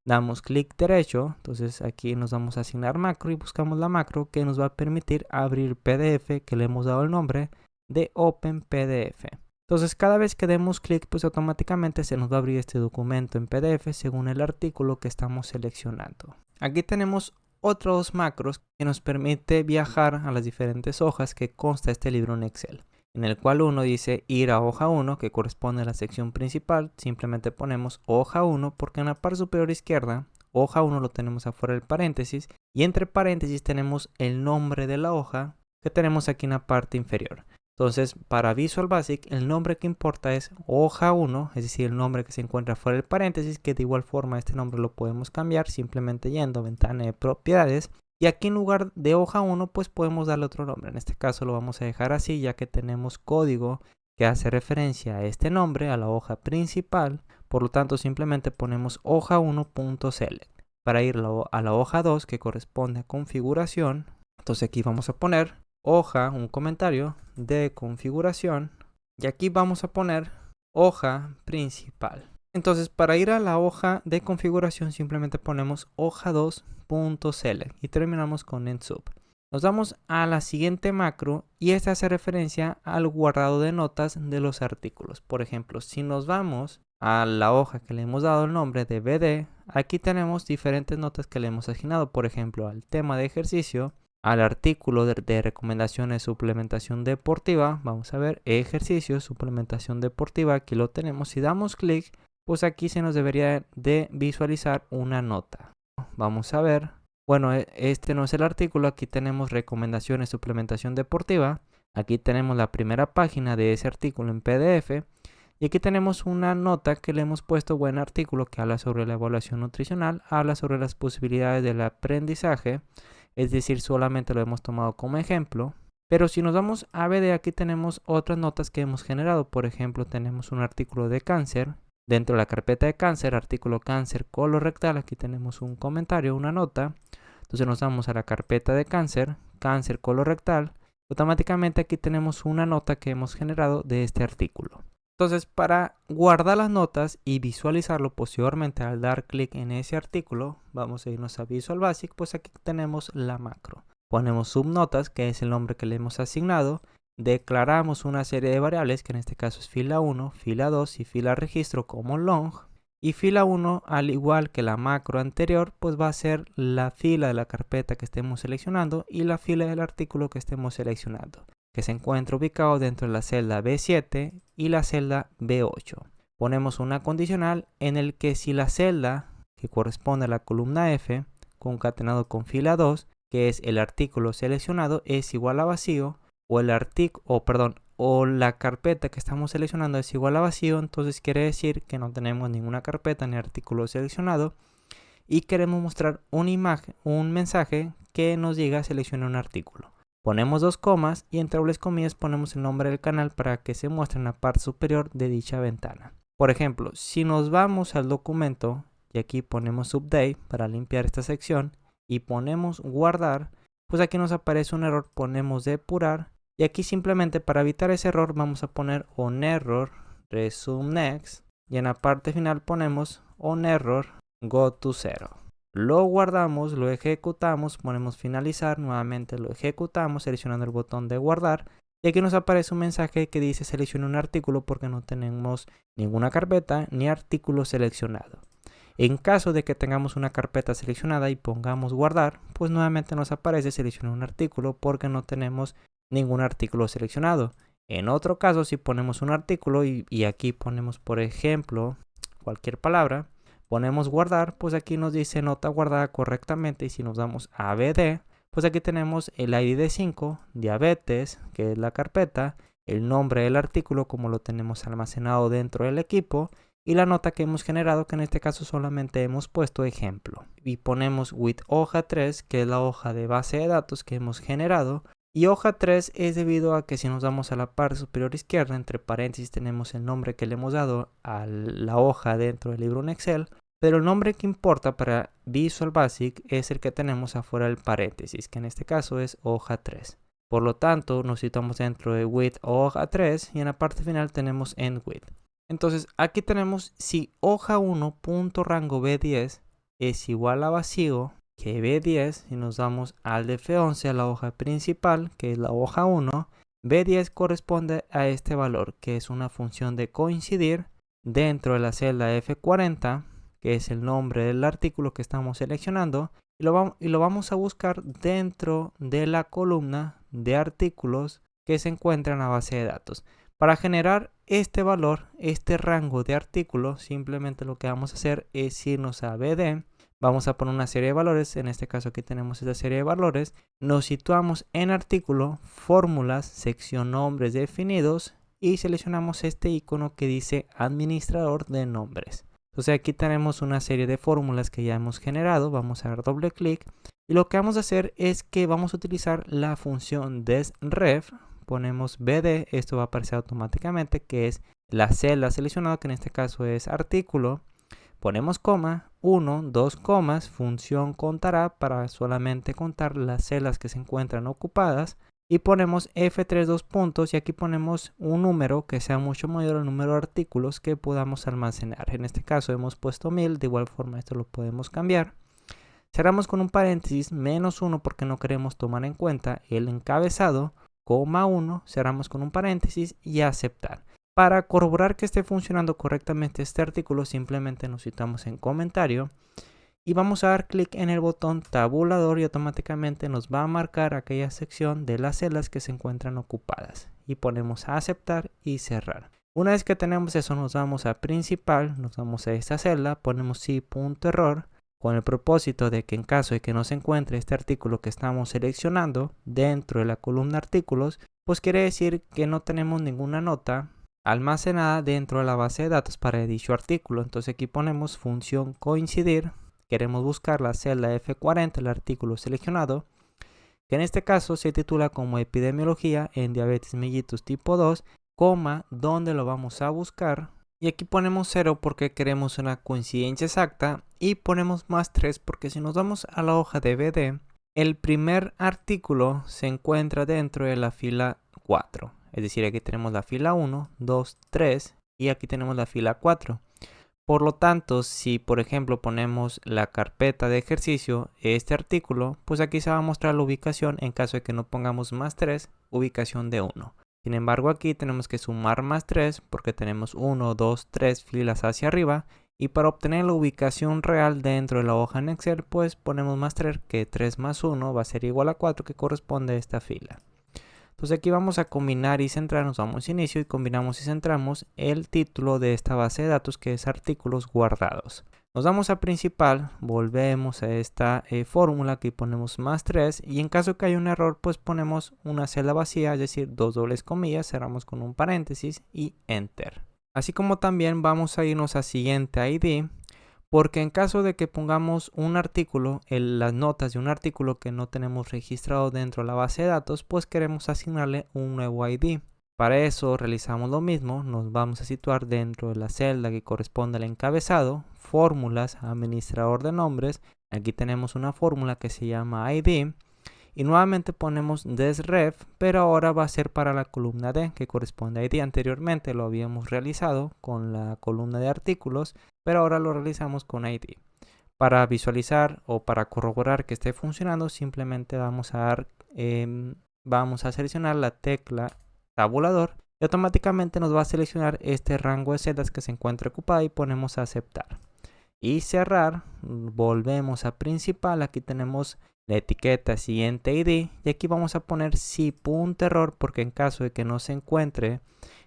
damos clic derecho, entonces aquí nos vamos a asignar macro y buscamos la macro que nos va a permitir abrir PDF, que le hemos dado el nombre de Open PDF. Entonces cada vez que demos clic, pues automáticamente se nos va a abrir este documento en PDF según el artículo que estamos seleccionando. Aquí tenemos otros macros que nos permite viajar a las diferentes hojas que consta este libro en Excel, en el cual uno dice ir a hoja 1, que corresponde a la sección principal. Simplemente ponemos hoja 1 porque en la parte superior izquierda, hoja 1 lo tenemos afuera del paréntesis y entre paréntesis tenemos el nombre de la hoja que tenemos aquí en la parte inferior. Entonces, para Visual Basic, el nombre que importa es hoja 1, es decir, el nombre que se encuentra fuera del paréntesis, que de igual forma este nombre lo podemos cambiar simplemente yendo a ventana de propiedades. Y aquí en lugar de hoja 1, pues podemos darle otro nombre. En este caso lo vamos a dejar así, ya que tenemos código que hace referencia a este nombre, a la hoja principal. Por lo tanto, simplemente ponemos hoja 1.select. Para ir a la hoja 2, que corresponde a configuración, entonces aquí vamos a poner hoja, un comentario de configuración, y aquí vamos a poner hoja principal. Entonces para ir a la hoja de configuración simplemente ponemos hoja 2 .select y terminamos con endsub. Nos vamos a la siguiente macro y esta hace referencia al guardado de notas de los artículos. Por ejemplo, si nos vamos a la hoja que le hemos dado el nombre de BD, aquí tenemos diferentes notas que le hemos asignado. Por ejemplo, al tema de ejercicio, al artículo de recomendaciones suplementación deportiva. Vamos a ver ejercicio, suplementación deportiva. Aquí lo tenemos. Si damos clic, pues aquí se nos debería de visualizar una nota. Vamos a ver. Bueno, este no es el artículo, aquí tenemos recomendaciones, suplementación deportiva. Aquí tenemos la primera página de ese artículo en PDF. Y aquí tenemos una nota que le hemos puesto buen artículo que habla sobre la evaluación nutricional, habla sobre las posibilidades del aprendizaje. Es decir, solamente lo hemos tomado como ejemplo. Pero si nos vamos a BD, aquí tenemos otras notas que hemos generado. Por ejemplo, tenemos un artículo de cáncer. Dentro de la carpeta de cáncer, artículo cáncer colorectal, aquí tenemos un comentario, una nota. Entonces nos vamos a la carpeta de cáncer, cáncer colorectal. Automáticamente aquí tenemos una nota que hemos generado de este artículo. Entonces, para guardar las notas y visualizarlo posteriormente al dar clic en ese artículo, vamos a irnos a Visual Basic, pues aquí tenemos la macro. Ponemos subnotas, que es el nombre que le hemos asignado. Declaramos una serie de variables, que en este caso es fila 1, fila 2 y fila registro como long. Y fila 1, al igual que la macro anterior, pues va a ser la fila de la carpeta que estemos seleccionando y la fila del artículo que estemos seleccionando, que se encuentra ubicado dentro de la celda B7 y la celda B8. Ponemos una condicional en el que si la celda que corresponde a la columna F, concatenado con fila 2, que es el artículo seleccionado, es igual a vacío, o la carpeta que estamos seleccionando es igual a vacío, entonces quiere decir que no tenemos ninguna carpeta ni artículo seleccionado y queremos mostrar un mensaje que nos diga seleccione un artículo. Ponemos dos comas y entre dobles comillas ponemos el nombre del canal para que se muestre en la parte superior de dicha ventana. Por ejemplo, si nos vamos al documento y aquí ponemos update para limpiar esta sección y ponemos guardar, pues aquí nos aparece un error, ponemos depurar. Y aquí simplemente para evitar ese error vamos a poner on error resume next y en la parte final ponemos on error go to 0. Lo guardamos, lo ejecutamos, ponemos finalizar, nuevamente lo ejecutamos seleccionando el botón de guardar y aquí nos aparece un mensaje que dice seleccione un artículo porque no tenemos ninguna carpeta ni artículo seleccionado. En caso de que tengamos una carpeta seleccionada y pongamos guardar, pues nuevamente nos aparece seleccionar un artículo porque no tenemos ningún artículo seleccionado. En otro caso, si ponemos un artículo y aquí ponemos, por ejemplo, cualquier palabra, ponemos guardar, pues aquí nos dice nota guardada correctamente. Y si nos damos a BD, pues aquí tenemos el ID de 5, diabetes, que es la carpeta, el nombre del artículo como lo tenemos almacenado dentro del equipo y la nota que hemos generado, que en este caso solamente hemos puesto ejemplo. Y ponemos with hoja 3, que es la hoja de base de datos que hemos generado. Y hoja 3 es debido a que si nos vamos a la parte superior izquierda, entre paréntesis tenemos el nombre que le hemos dado a la hoja dentro del libro en Excel, pero el nombre que importa para Visual Basic es el que tenemos afuera del paréntesis, que en este caso es hoja 3. Por lo tanto, nos situamos dentro de with hoja 3 y en la parte final tenemos end with. Entonces aquí tenemos si hoja 1.rango B10 es igual a vacío que B10, si nos damos al de F11 a la hoja principal, que es la hoja 1, B10 corresponde a este valor, que es una función de coincidir dentro de la celda F40, que es el nombre del artículo que estamos seleccionando, y lo vamos a buscar dentro de la columna de artículos que se encuentra en la base de datos. Para generar este valor, este rango de artículos, simplemente lo que vamos a hacer es irnos a BD. Vamos a poner una serie de valores, en este caso aquí tenemos esta serie de valores, nos situamos en artículo, fórmulas, sección nombres definidos y seleccionamos este icono que dice administrador de nombres. Entonces aquí tenemos una serie de fórmulas que ya hemos generado, vamos a dar doble clic y lo que vamos a hacer es que vamos a utilizar la función desref, ponemos BD, esto va a aparecer automáticamente que es la celda seleccionada que en este caso es artículo. Ponemos coma, 1, 2 comas, función contará para solamente contar las celdas que se encuentran ocupadas. Y ponemos F3 2 puntos y aquí ponemos un número que sea mucho mayor al número de artículos que podamos almacenar. En este caso hemos puesto 1000, de igual forma esto lo podemos cambiar. Cerramos con un paréntesis, -1 porque no queremos tomar en cuenta el encabezado, -1, cerramos con un paréntesis y aceptar. Para corroborar que esté funcionando correctamente este artículo, simplemente nos citamos en comentario y vamos a dar clic en el botón tabulador y automáticamente nos va a marcar aquella sección de las celdas que se encuentran ocupadas. Y ponemos a aceptar y cerrar. Una vez que tenemos eso, nos vamos a principal, nos vamos a esta celda, ponemos sí punto error, con el propósito de que en caso de que no se encuentre este artículo que estamos seleccionando dentro de la columna artículos, pues quiere decir que no tenemos ninguna nota almacenada dentro de la base de datos para dicho artículo. Entonces aquí ponemos función coincidir, queremos buscar la celda F40, el artículo seleccionado, que en este caso se titula como epidemiología en diabetes mellitus tipo 2, ¿dónde lo vamos a buscar? Y aquí ponemos 0 porque queremos una coincidencia exacta y ponemos +3 porque si nos vamos a la hoja de BD, el primer artículo se encuentra dentro de la fila 4. Es decir, aquí tenemos la fila 1, 2, 3 y aquí tenemos la fila 4. Por lo tanto, si por ejemplo ponemos la carpeta de ejercicio, este artículo, pues aquí se va a mostrar la ubicación en caso de que no pongamos +3, ubicación de 1. Sin embargo, aquí tenemos que sumar +3 porque tenemos 1, 2, 3 filas hacia arriba. Y para obtener la ubicación real dentro de la hoja en Excel, pues ponemos +3, que 3 más 1 va a ser igual a 4, que corresponde a esta fila. Entonces aquí vamos a combinar y centrar, nos vamos a inicio y combinamos y centramos el título de esta base de datos que es artículos guardados. Nos vamos a principal, volvemos a esta fórmula, aquí ponemos +3 y en caso que haya un error pues ponemos una celda vacía, es decir, 2 dobles comillas, cerramos con un paréntesis y enter. Así como también vamos a irnos a siguiente ID, porque en caso de que pongamos un artículo, las notas de un artículo que no tenemos registrado dentro de la base de datos, pues queremos asignarle un nuevo ID. Para eso realizamos lo mismo, nos vamos a situar dentro de la celda que corresponde al encabezado, fórmulas, administrador de nombres, aquí tenemos una fórmula que se llama ID y nuevamente ponemos desref, pero ahora va a ser para la columna D que corresponde a ID. Anteriormente lo habíamos realizado con la columna de artículos, pero ahora lo realizamos con ID. Para visualizar o para corroborar que esté funcionando, simplemente vamos a seleccionar la tecla tabulador y automáticamente nos va a seleccionar este rango de celdas que se encuentra ocupada y ponemos a aceptar. Y cerrar, volvemos a principal, aquí tenemos la etiqueta siguiente ID y aquí vamos a poner sí punto error porque en caso de que no se encuentre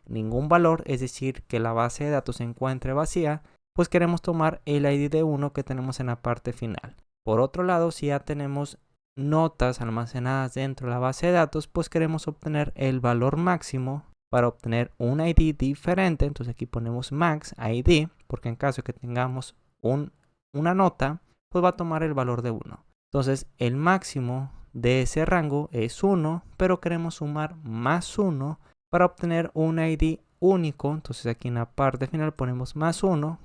ningún valor, es decir, que la base de datos se encuentre vacía, pues queremos tomar el ID de 1 que tenemos en la parte final. Por otro lado, si ya tenemos notas almacenadas dentro de la base de datos, pues queremos obtener el valor máximo para obtener un ID diferente. Entonces aquí ponemos max ID, porque en caso de que tengamos una nota, pues va a tomar el valor de 1. Entonces el máximo de ese rango es 1, pero queremos sumar +1 para obtener un ID único. Entonces aquí en la parte final ponemos +1,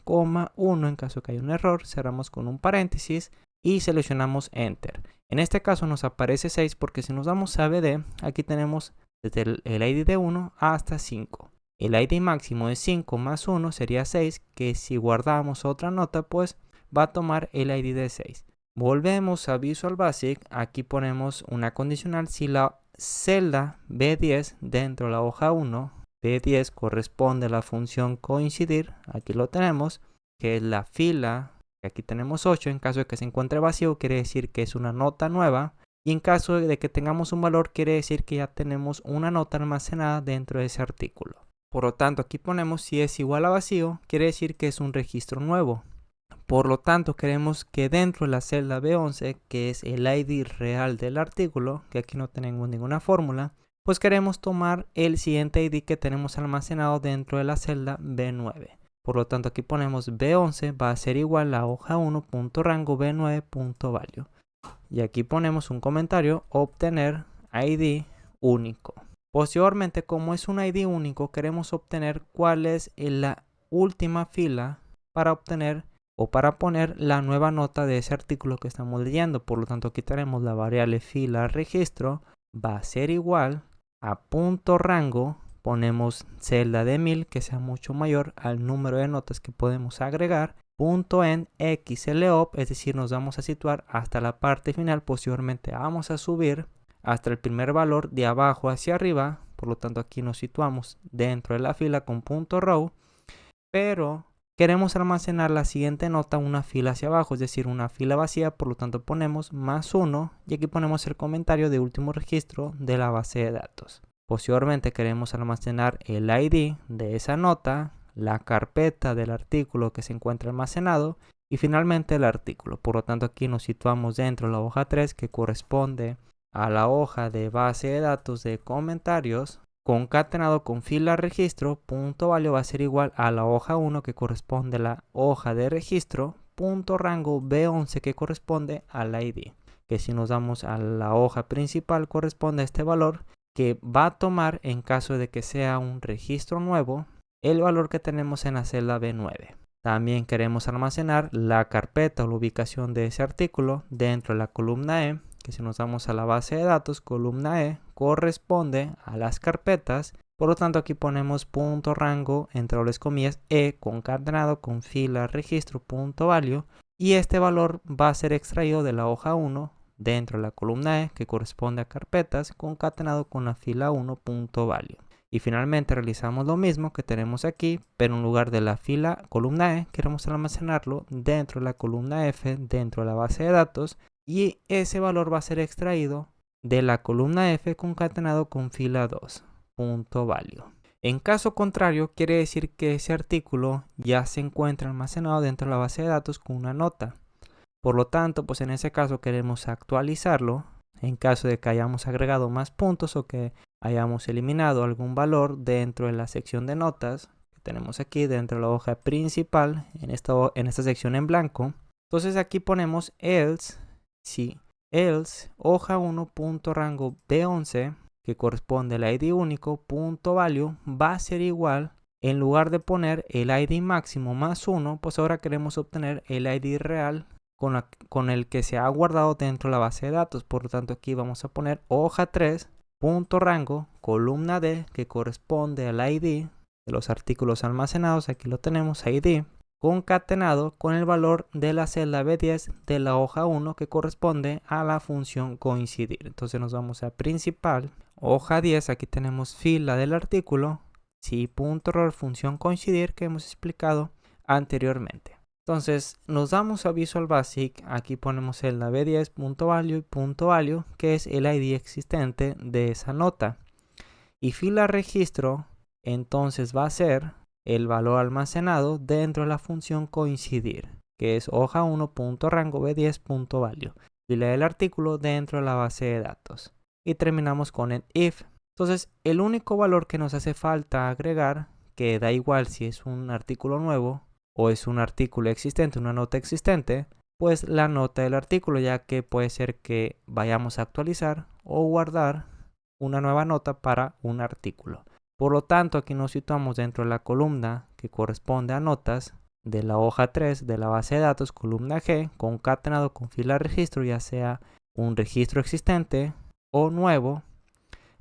1 en caso de que haya un error, cerramos con un paréntesis y seleccionamos Enter. En este caso nos aparece 6 porque si nos damos a BD, aquí tenemos desde el ID de 1 hasta 5. El ID máximo de 5 más 1 sería 6, que si guardamos otra nota, pues va a tomar el ID de 6. Volvemos a Visual Basic, aquí ponemos una condicional si la celda B10 dentro de la hoja 1, B10 corresponde a la función coincidir, aquí lo tenemos, que es la fila, aquí tenemos 8, en caso de que se encuentre vacío quiere decir que es una nota nueva, y en caso de que tengamos un valor quiere decir que ya tenemos una nota almacenada dentro de ese artículo. Por lo tanto, aquí ponemos si es igual a vacío, quiere decir que es un registro nuevo. Por lo tanto, queremos que dentro de la celda B11, que es el ID real del artículo, que aquí no tenemos ninguna fórmula, pues queremos tomar el siguiente ID que tenemos almacenado dentro de la celda B9. Por lo tanto, aquí ponemos B11 va a ser igual a hoja 1.rango B9.value. Y aquí ponemos un comentario, obtener ID único. Posteriormente, como es un ID único, queremos obtener cuál es la última fila para obtener o para poner la nueva nota de ese artículo que estamos leyendo. Por lo tanto, aquí tenemos la variable fila registro, va a ser igual a punto rango, ponemos celda de 1000 que sea mucho mayor al número de notas que podemos agregar, .en xlop, es decir, nos vamos a situar hasta la parte final. Posteriormente vamos a subir hasta el primer valor de abajo hacia arriba. Por lo tanto, aquí nos situamos dentro de la fila con .row, pero queremos almacenar la siguiente nota una fila hacia abajo, es decir, una fila vacía. Por lo tanto, ponemos +1 y aquí ponemos el comentario de último registro de la base de datos. Posteriormente queremos almacenar el ID de esa nota, la carpeta del artículo que se encuentra almacenado y finalmente el artículo. Por lo tanto, aquí nos situamos dentro de la hoja 3, que corresponde a la hoja de base de datos de comentarios. Concatenado con fila registro, .value va a ser igual a la hoja 1, que corresponde a la hoja de registro, .rango B11, que corresponde al ID, que si nos damos a la hoja principal corresponde a este valor, que va a tomar, en caso de que sea un registro nuevo, el valor que tenemos en la celda B9. También queremos almacenar la carpeta o la ubicación de ese artículo dentro de la columna E, que si nos damos a la base de datos, columna E corresponde a las carpetas. Por lo tanto, aquí ponemos .rango entre dobles comillas E concatenado con fila registro .value, y este valor va a ser extraído de la hoja 1 dentro de la columna E, que corresponde a carpetas, concatenado con la fila 1.value. Y finalmente realizamos lo mismo que tenemos aquí, pero en lugar de la fila columna E, queremos almacenarlo dentro de la columna F, dentro de la base de datos, y ese valor va a ser extraído de la columna F concatenado con fila 2.value. En caso contrario, quiere decir que ese artículo ya se encuentra almacenado dentro de la base de datos con una nota. Por lo tanto, pues en ese caso queremos actualizarlo. En caso de que hayamos agregado más puntos o que hayamos eliminado algún valor dentro de la sección de notas que tenemos aquí dentro de la hoja principal, en esta sección en blanco. Entonces aquí ponemos else, si else hoja 1.rango B11, que corresponde al ID único, .value va a ser igual, en lugar de poner el ID máximo +1, pues ahora queremos obtener el ID real con el que se ha guardado dentro de la base de datos. Por lo tanto, aquí vamos a poner hoja 3, .rango, columna D, que corresponde al ID de los artículos almacenados. Aquí lo tenemos, ID, concatenado con el valor de la celda B10 de la hoja 1, que corresponde a la función coincidir. Entonces nos vamos a principal, hoja 10, aquí tenemos fila del artículo, si.error función coincidir, que hemos explicado anteriormente. Entonces nos damos a Visual Basic, aquí ponemos el B10.value y .value, que es el ID existente de esa nota. Y fila registro, entonces va a ser el valor almacenado dentro de la función coincidir, que es hoja 1.rango B10.value, fila del artículo dentro de la base de datos. Y terminamos con el if. Entonces el único valor que nos hace falta agregar, que da igual si es un artículo nuevo o es un artículo existente, una nota existente, pues la nota del artículo, ya que puede ser que vayamos a actualizar o guardar una nueva nota para un artículo. Por lo tanto, aquí nos situamos dentro de la columna que corresponde a notas de la hoja 3 de la base de datos, columna G, concatenado con fila registro, ya sea un registro existente o nuevo.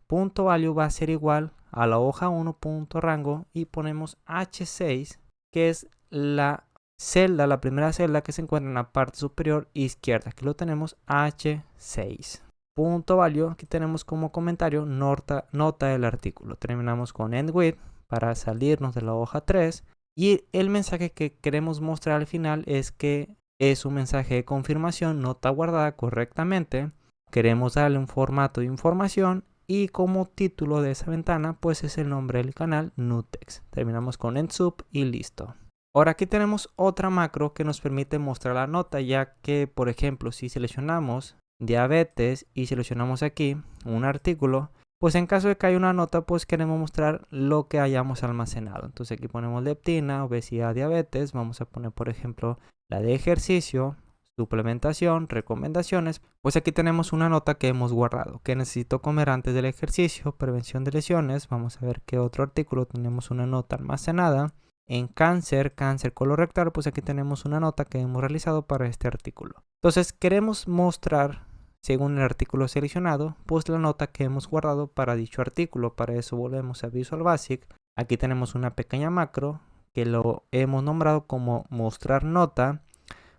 .value va a ser igual a la hoja 1.rango y ponemos H6, que es la celda, la primera celda que se encuentra en la parte superior izquierda. Aquí lo tenemos, H6. .value, aquí tenemos como comentario nota del artículo. Terminamos con end with para salirnos de la hoja 3. Y el mensaje que queremos mostrar al final es que es un mensaje de confirmación, nota guardada correctamente. Queremos darle un formato de información y como título de esa ventana pues es el nombre del canal Nutex. Terminamos con endsub y listo. Ahora aquí tenemos otra macro que nos permite mostrar la nota, ya que por ejemplo si seleccionamos diabetes y seleccionamos aquí un artículo, pues en caso de que haya una nota pues queremos mostrar lo que hayamos almacenado. Entonces aquí ponemos leptina, obesidad, diabetes. Vamos a poner por ejemplo la de ejercicio, suplementación, recomendaciones. Pues aquí tenemos una nota que hemos guardado, que necesito comer antes del ejercicio, prevención de lesiones. Vamos a ver qué otro artículo tenemos una nota almacenada. En cáncer colorectal, pues aquí tenemos una nota que hemos realizado para este artículo. Entonces queremos mostrar, según el artículo seleccionado, pues la nota que hemos guardado para dicho artículo. Para eso volvemos a Visual Basic. Aquí tenemos una pequeña macro que lo hemos nombrado como mostrar nota.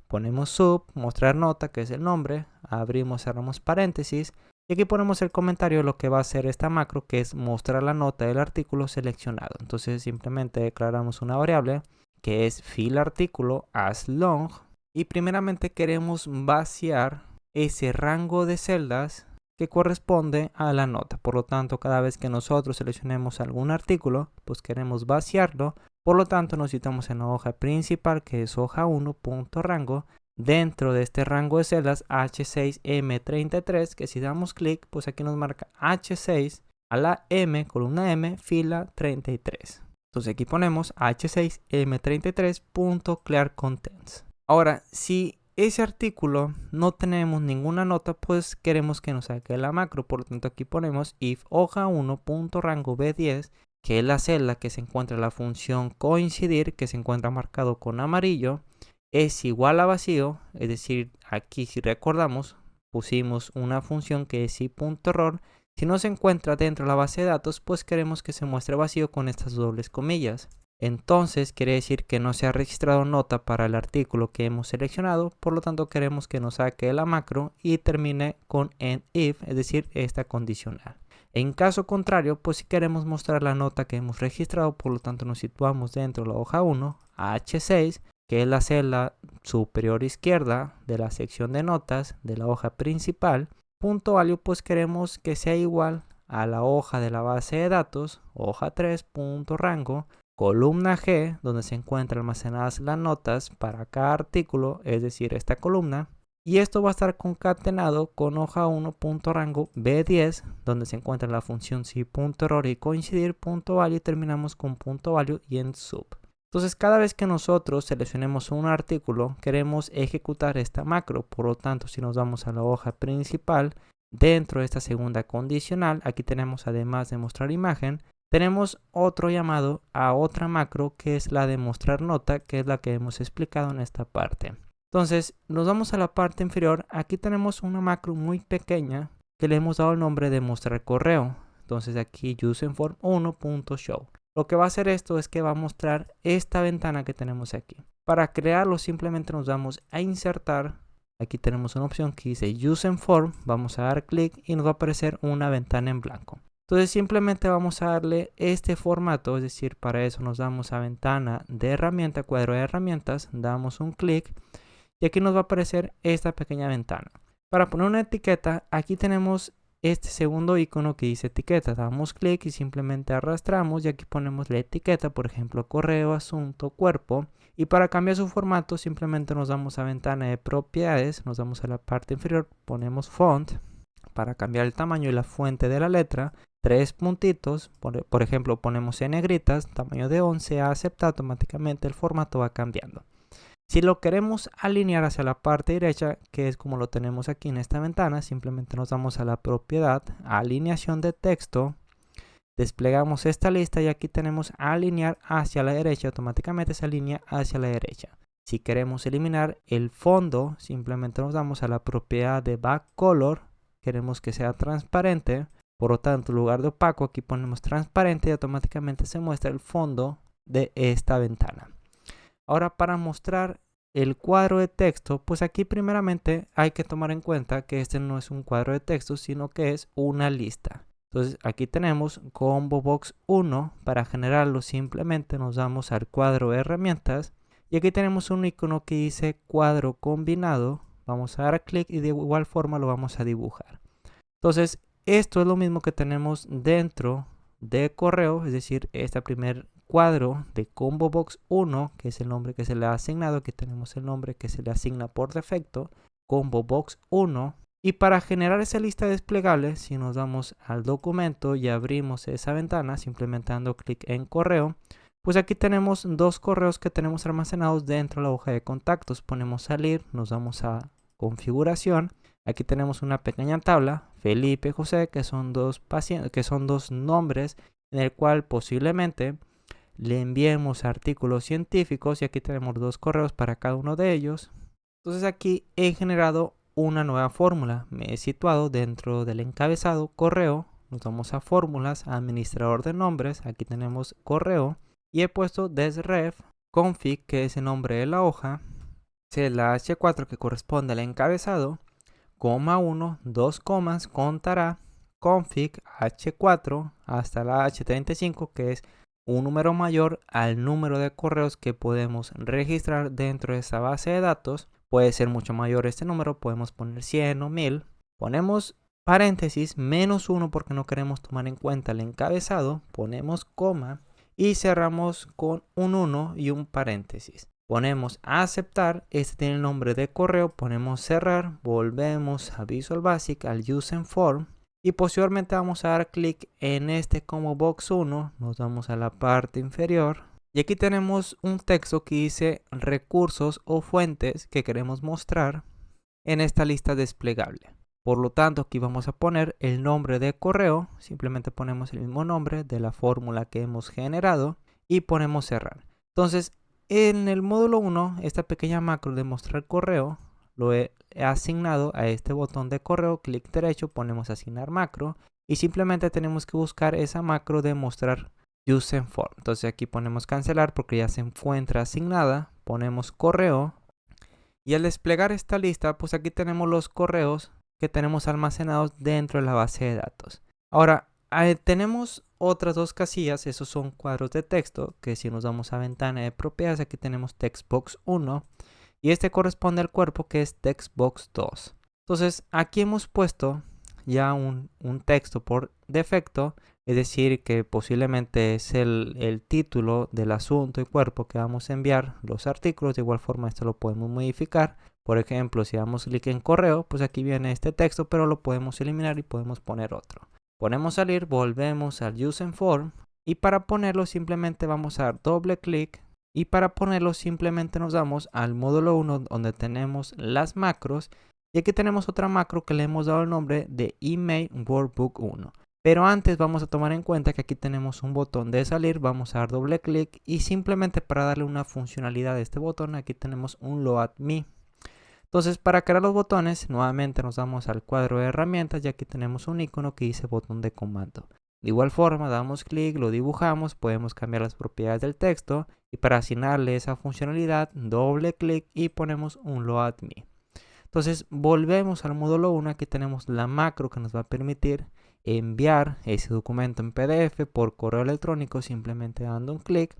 Ponemos sub, mostrar nota, que es el nombre, abrimos, cerramos paréntesis, y aquí ponemos el comentario de lo que va a hacer esta macro, que es mostrar la nota del artículo seleccionado. Entonces simplemente declaramos una variable que es fill artículo as long, y primeramente queremos vaciar ese rango de celdas que corresponde a la nota. Por lo tanto, cada vez que nosotros seleccionemos algún artículo, pues queremos vaciarlo. Por lo tanto, necesitamos en la hoja principal, que es hoja 1.rango, dentro de este rango de celdas H6M33, que si damos clic, pues aquí nos marca H6 a la M, columna M, fila 33. Entonces aquí ponemos H6M33.clearContents. Ahora, si ese artículo no tenemos ninguna nota, pues queremos que nos saque la macro. Por lo tanto, aquí ponemos if hoja 1.rango B10, que es la celda que se encuentra en la función coincidir, que se encuentra marcado con amarillo, es igual a vacío. Es decir, aquí si recordamos, pusimos una función que es i.error. Si no se encuentra dentro de la base de datos, pues queremos que se muestre vacío con estas dobles comillas. Entonces quiere decir que no se ha registrado nota para el artículo que hemos seleccionado. Por lo tanto, queremos que nos saque la macro y termine con end if, es decir, esta condicional. En caso contrario, pues si queremos mostrar la nota que hemos registrado, por lo tanto nos situamos dentro de la hoja 1, H6, que es la celda superior izquierda de la sección de notas de la hoja principal. Punto value, pues queremos que sea igual a la hoja de la base de datos, hoja 3.rango, columna G, donde se encuentran almacenadas las notas para cada artículo, es decir, esta columna. Y esto va a estar concatenado con hoja 1.rango B10, donde se encuentra la función si.error y coincidir.value, y terminamos con .value y en sub. Entonces, cada vez que nosotros seleccionemos un artículo, queremos ejecutar esta macro. Por lo tanto, si nos vamos a la hoja principal, dentro de esta segunda condicional, aquí tenemos, además de mostrar imagen, tenemos otro llamado a otra macro, que es la de mostrar nota, que es la que hemos explicado en esta parte. Entonces, nos vamos a la parte inferior. Aquí tenemos una macro muy pequeña que le hemos dado el nombre de mostrar correo. Entonces aquí useInform1.show. Lo que va a hacer esto es que va a mostrar esta ventana que tenemos aquí. Para crearlo simplemente nos vamos a insertar. Aquí tenemos una opción que dice useInform. Vamos a dar clic y nos va a aparecer una ventana en blanco. Entonces simplemente vamos a darle este formato, es decir, para eso nos damos a ventana de herramienta, cuadro de herramientas, damos un clic. Y aquí nos va a aparecer esta pequeña ventana. Para poner una etiqueta, aquí tenemos este segundo icono que dice etiqueta. Damos clic y simplemente arrastramos y aquí ponemos la etiqueta, por ejemplo, correo, asunto, cuerpo. Y para cambiar su formato, simplemente nos damos a ventana de propiedades, nos damos a la parte inferior, ponemos font. Para cambiar el tamaño y la fuente de la letra, 3 puntitos, por ejemplo, ponemos en negritas, tamaño de 11, a aceptar, automáticamente el formato va cambiando. Si lo queremos alinear hacia la parte derecha, que es como lo tenemos aquí en esta ventana, simplemente nos damos a la propiedad, alineación de texto, desplegamos esta lista y aquí tenemos alinear hacia la derecha, automáticamente se alinea hacia la derecha. Si queremos eliminar el fondo, simplemente nos damos a la propiedad de backcolor, queremos que sea transparente, por lo tanto en lugar de opaco aquí ponemos transparente y automáticamente se muestra el fondo de esta ventana. Ahora, para mostrar el cuadro de texto, pues aquí primeramente hay que tomar en cuenta que este no es un cuadro de texto, sino que es una lista. Entonces aquí tenemos combo box 1. Para generarlo simplemente nos damos al cuadro de herramientas y aquí tenemos un icono que dice cuadro combinado. Vamos a dar clic y de igual forma lo vamos a dibujar. Entonces esto es lo mismo que tenemos dentro de correo, es decir, este primer cuadro de combo box 1, que es el nombre que se le ha asignado. Aquí tenemos el nombre que se le asigna por defecto, combo box 1. Y para generar esa lista desplegable, si nos vamos al documento y abrimos esa ventana, simplemente dando clic en correo, pues aquí tenemos dos correos que tenemos almacenados dentro de la hoja de contactos. Ponemos salir, nos vamos a configuración. Aquí tenemos una pequeña tabla, Felipe, José, que son dos pacientes, que son dos nombres en el cual posiblemente le enviemos artículos científicos y aquí tenemos dos correos para cada uno de ellos. Entonces aquí he generado una nueva fórmula. Me he situado dentro del encabezado correo. Nos vamos a fórmulas, administrador de nombres. Aquí tenemos correo. y he puesto desref config, que es el nombre de la hoja, celda H4 que corresponde al encabezado, coma 1, 2 comas, contará config H4 hasta la H35, que es un número mayor al número de correos que podemos registrar dentro de esa base de datos. Puede ser mucho mayor este número, podemos poner 100 o 1000. Ponemos paréntesis -1 porque no queremos tomar en cuenta el encabezado, ponemos coma y cerramos con un 1 y un paréntesis. Ponemos aceptar, este tiene el nombre de correo, ponemos cerrar, volvemos a Visual Basic, al Using Form y posteriormente vamos a dar clic en este como box 1, nos vamos a la parte inferior y aquí tenemos un texto que dice recursos o fuentes que queremos mostrar en esta lista desplegable. Por lo tanto, aquí vamos a poner el nombre de correo, simplemente ponemos el mismo nombre de la fórmula que hemos generado y ponemos cerrar. Entonces, en el módulo 1, esta pequeña macro de mostrar correo, lo he asignado a este botón de correo, clic derecho, ponemos asignar macro y simplemente tenemos que buscar esa macro de mostrar using form. Entonces aquí ponemos cancelar porque ya se encuentra asignada, ponemos correo y al desplegar esta lista, pues aquí tenemos los correos que tenemos almacenados dentro de la base de datos. Ahora, tenemos otras dos casillas, esos son cuadros de texto, que si nos vamos a ventana de propiedades, aquí tenemos textbox 1 y este corresponde al cuerpo que es textbox 2. Entonces, aquí hemos puesto ya un texto por defecto, es decir, que posiblemente es el título del asunto y cuerpo que vamos a enviar los artículos. De igual forma, esto lo podemos modificar. Por ejemplo, si damos clic en correo, pues aquí viene este texto, pero lo podemos eliminar y podemos poner otro. Ponemos salir, volvemos al Using Form y para ponerlo simplemente vamos a dar doble clic y para ponerlo simplemente nos vamos al módulo 1 donde tenemos las macros y aquí tenemos otra macro que le hemos dado el nombre de Email Workbook 1. Pero antes vamos a tomar en cuenta que aquí tenemos un botón de salir, vamos a dar doble clic y simplemente para darle una funcionalidad a este botón aquí tenemos un Load Me. Entonces, para crear los botones, nuevamente nos vamos al cuadro de herramientas y aquí tenemos un icono que dice botón de comando. De igual forma, damos clic, lo dibujamos, podemos cambiar las propiedades del texto y para asignarle esa funcionalidad, doble clic y ponemos un Load Me. Entonces, volvemos al módulo 1, aquí tenemos la macro que nos va a permitir enviar ese documento en PDF por correo electrónico simplemente dando un clic,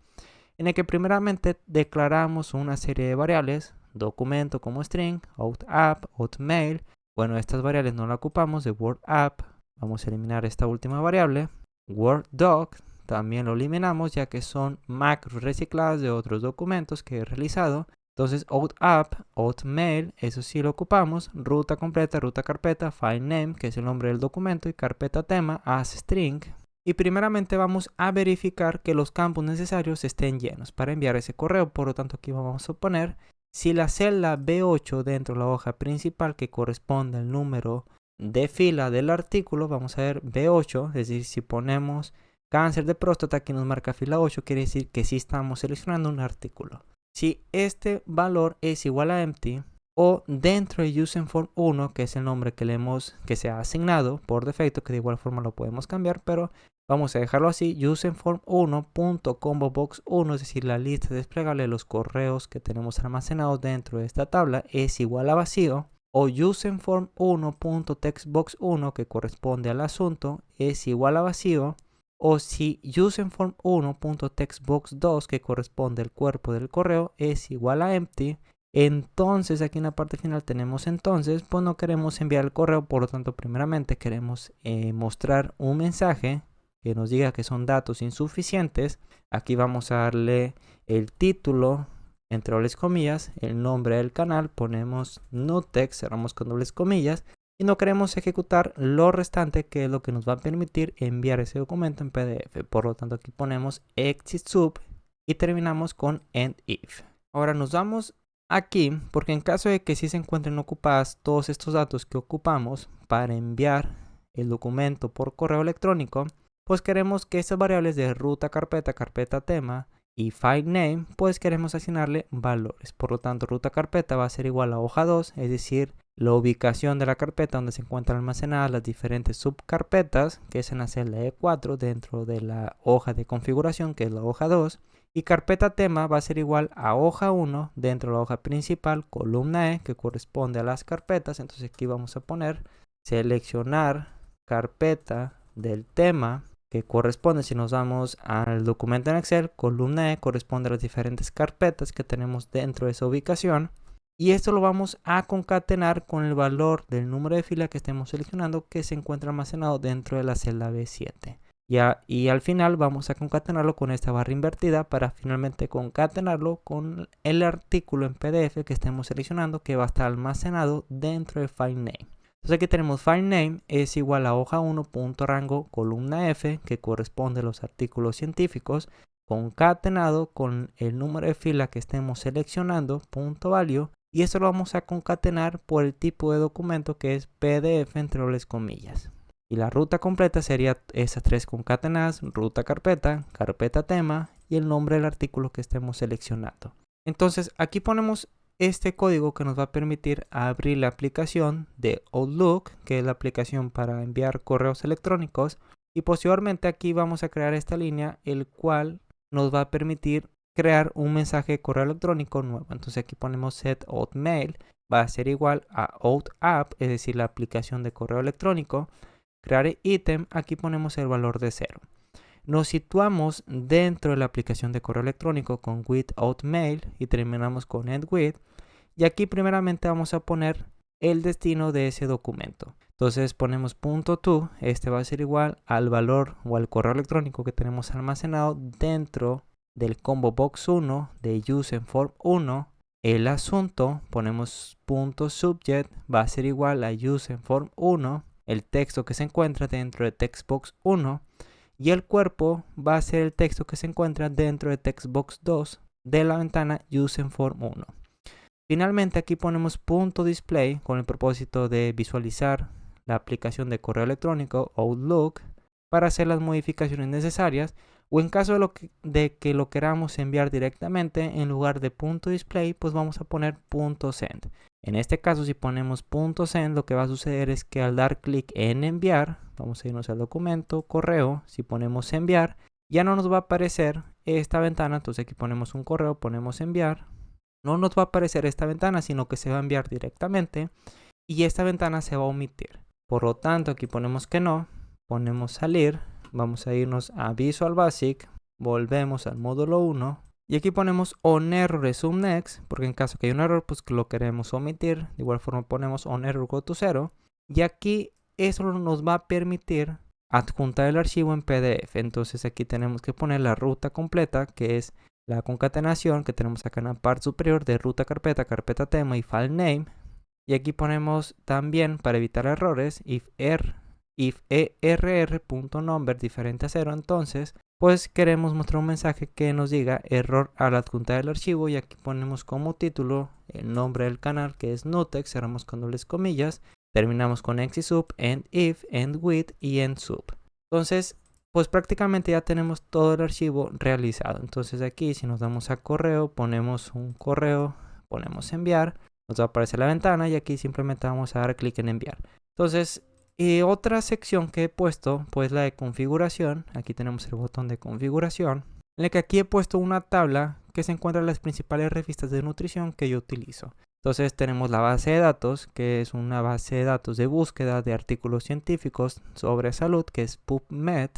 en el que primeramente declaramos una serie de variables, documento como string, out_app, out_mail. Bueno, estas variables no las ocupamos de word_app. Vamos a eliminar esta última variable. word_doc también lo eliminamos ya que son macros recicladas de otros documentos que he realizado. Entonces out_app, out_mail, eso sí lo ocupamos. Ruta completa, ruta carpeta, file name, que es el nombre del documento, y carpeta tema as string. Y primeramente vamos a verificar que los campos necesarios estén llenos para enviar ese correo. Por lo tanto, aquí vamos a poner si la celda B8 dentro de la hoja principal que corresponde al número de fila del artículo, vamos a ver B8, es decir, si ponemos cáncer de próstata que nos marca fila 8, quiere decir que sí estamos seleccionando un artículo. Si este valor es igual a empty o dentro de Using Form 1, que es el nombre que se ha asignado por defecto, que de igual forma lo podemos cambiar, pero vamos a dejarlo así, Using Form 1.combobox1, es decir, la lista desplegable de los correos que tenemos almacenados dentro de esta tabla es igual a vacío, o Using Form 1.textbox1, que corresponde al asunto, es igual a vacío, o si Using Form 1.textbox2, que corresponde al cuerpo del correo, es igual a empty. Entonces aquí en la parte final tenemos entonces, pues no queremos enviar el correo, por lo tanto primeramente queremos mostrar un mensaje que nos diga que son datos insuficientes. Aquí vamos a darle el título, entre dobles comillas, el nombre del canal, ponemos nutex, cerramos con dobles comillas y no queremos ejecutar lo restante, que es lo que nos va a permitir enviar ese documento en PDF. Por lo tanto aquí ponemos exit sub y terminamos con end if. Ahora nos vamos aquí porque en caso de que sí se encuentren ocupadas todos estos datos que ocupamos para enviar el documento por correo electrónico, pues queremos que estas variables de ruta carpeta, carpeta tema y file name, pues queremos asignarle valores. Por lo tanto, ruta carpeta va a ser igual a hoja 2, es decir, la ubicación de la carpeta donde se encuentran almacenadas las diferentes subcarpetas, que es en la celda E4 dentro de la hoja de configuración, que es la hoja 2. Y carpeta tema va a ser igual a hoja 1 dentro de la hoja principal, columna E, que corresponde a las carpetas. Entonces aquí vamos a poner seleccionar carpeta del tema, que corresponde, si nos vamos al documento en Excel, columna E corresponde a las diferentes carpetas que tenemos dentro de esa ubicación. Y esto lo vamos a concatenar con el valor del número de fila que estemos seleccionando, que se encuentra almacenado dentro de la celda B7. Y al final vamos a concatenarlo con esta barra invertida para finalmente concatenarlo con el artículo en PDF que estemos seleccionando, que va a estar almacenado dentro de File Name. Entonces aquí tenemos File Name es igual a hoja 1.rango columna F, que corresponde a los artículos científicos, concatenado con el número de fila que estemos seleccionando, .value, y esto lo vamos a concatenar por el tipo de documento, que es PDF entre dobles comillas. Y la ruta completa sería esas tres concatenadas: ruta carpeta, carpeta tema y el nombre del artículo que estemos seleccionando. Entonces aquí ponemos este código que nos va a permitir abrir la aplicación de Outlook, que es la aplicación para enviar correos electrónicos. Y posteriormente aquí vamos a crear esta línea, el cual nos va a permitir crear un mensaje de correo electrónico nuevo. Entonces aquí ponemos set out mail, va a ser igual a out app, es decir, la aplicación de correo electrónico. Crear ítem, aquí ponemos el valor de 0. Nos situamos dentro de la aplicación de correo electrónico con with out mail y terminamos con end with. Y aquí primeramente vamos a poner el destino de ese documento. Entonces ponemos .to, este va a ser igual al valor o al correo electrónico que tenemos almacenado dentro del combo box 1 de use en form 1. El asunto, ponemos .subject, va a ser igual a use en form 1, el texto que se encuentra dentro de textbox 1, y el cuerpo va a ser el texto que se encuentra dentro de textbox 2 de la ventana use en form 1. Finalmente aquí ponemos .display con el propósito de visualizar la aplicación de correo electrónico Outlook para hacer las modificaciones necesarias, o en caso de que lo queramos enviar directamente, en lugar de .display pues vamos a poner .send. En este caso, si ponemos .send, lo que va a suceder es que al dar clic en enviar, vamos a irnos al documento correo, si ponemos enviar, ya no nos va a aparecer esta ventana. Entonces aquí ponemos un correo, ponemos enviar, no nos va a aparecer esta ventana, sino que se va a enviar directamente y esta ventana se va a omitir. Por lo tanto, aquí ponemos que no, ponemos salir, vamos a irnos a Visual Basic, volvemos al módulo 1 y aquí ponemos on error resume next, porque en caso que haya un error pues lo queremos omitir. De igual forma ponemos on error go to 0 y aquí eso nos va a permitir adjuntar el archivo en PDF. Entonces aquí tenemos que poner la ruta completa, que es la concatenación que tenemos acá en la parte superior de ruta carpeta, carpeta tema y file name. Y aquí ponemos también, para evitar errores, if err.number diferente a 0. Entonces pues queremos mostrar un mensaje que nos diga error al adjuntar el archivo, y aquí ponemos como título el nombre del canal, que es Nutex, cerramos con dobles comillas, terminamos con exisub, end if, end with y end sub. Entonces pues prácticamente ya tenemos todo el archivo realizado. Entonces aquí, si nos damos a correo, ponemos un correo, ponemos enviar, nos va a aparecer la ventana y aquí simplemente vamos a dar clic en enviar. Entonces otra sección que he puesto, pues la de configuración. Aquí tenemos el botón de configuración, en el que aquí he puesto una tabla que se encuentra en las principales revistas de nutrición que yo utilizo. Entonces tenemos la base de datos, que es una base de datos de búsqueda de artículos científicos sobre salud, que es PubMed.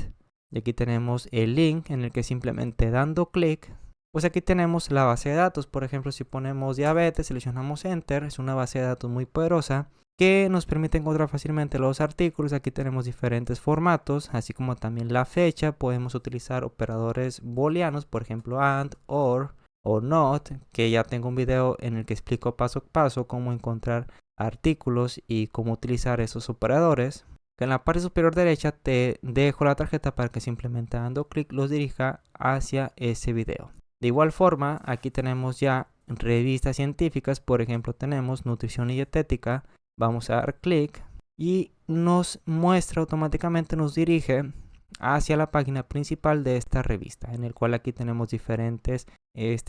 Y aquí tenemos el link en el que simplemente dando clic, pues aquí tenemos la base de datos. Por ejemplo, si ponemos diabetes, seleccionamos enter, es una base de datos muy poderosa que nos permite encontrar fácilmente los artículos. Aquí tenemos diferentes formatos, así como también la fecha. Podemos utilizar operadores booleanos, por ejemplo and, or o not, que ya tengo un video en el que explico paso a paso cómo encontrar artículos y cómo utilizar esos operadores. Que en la parte superior derecha te dejo la tarjeta para que simplemente dando clic los dirija hacia ese video. De igual forma, aquí tenemos ya revistas científicas. Por ejemplo, tenemos nutrición y dietética. Vamos a dar clic y nos muestra automáticamente, nos dirige hacia la página principal de esta revista, en el cual aquí tenemos diferentes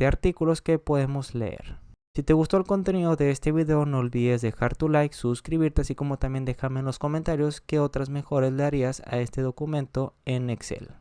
artículos que podemos leer. Si te gustó el contenido de este video, no olvides dejar tu like, suscribirte, así como también déjame en los comentarios qué otras mejoras le harías a este documento en Excel.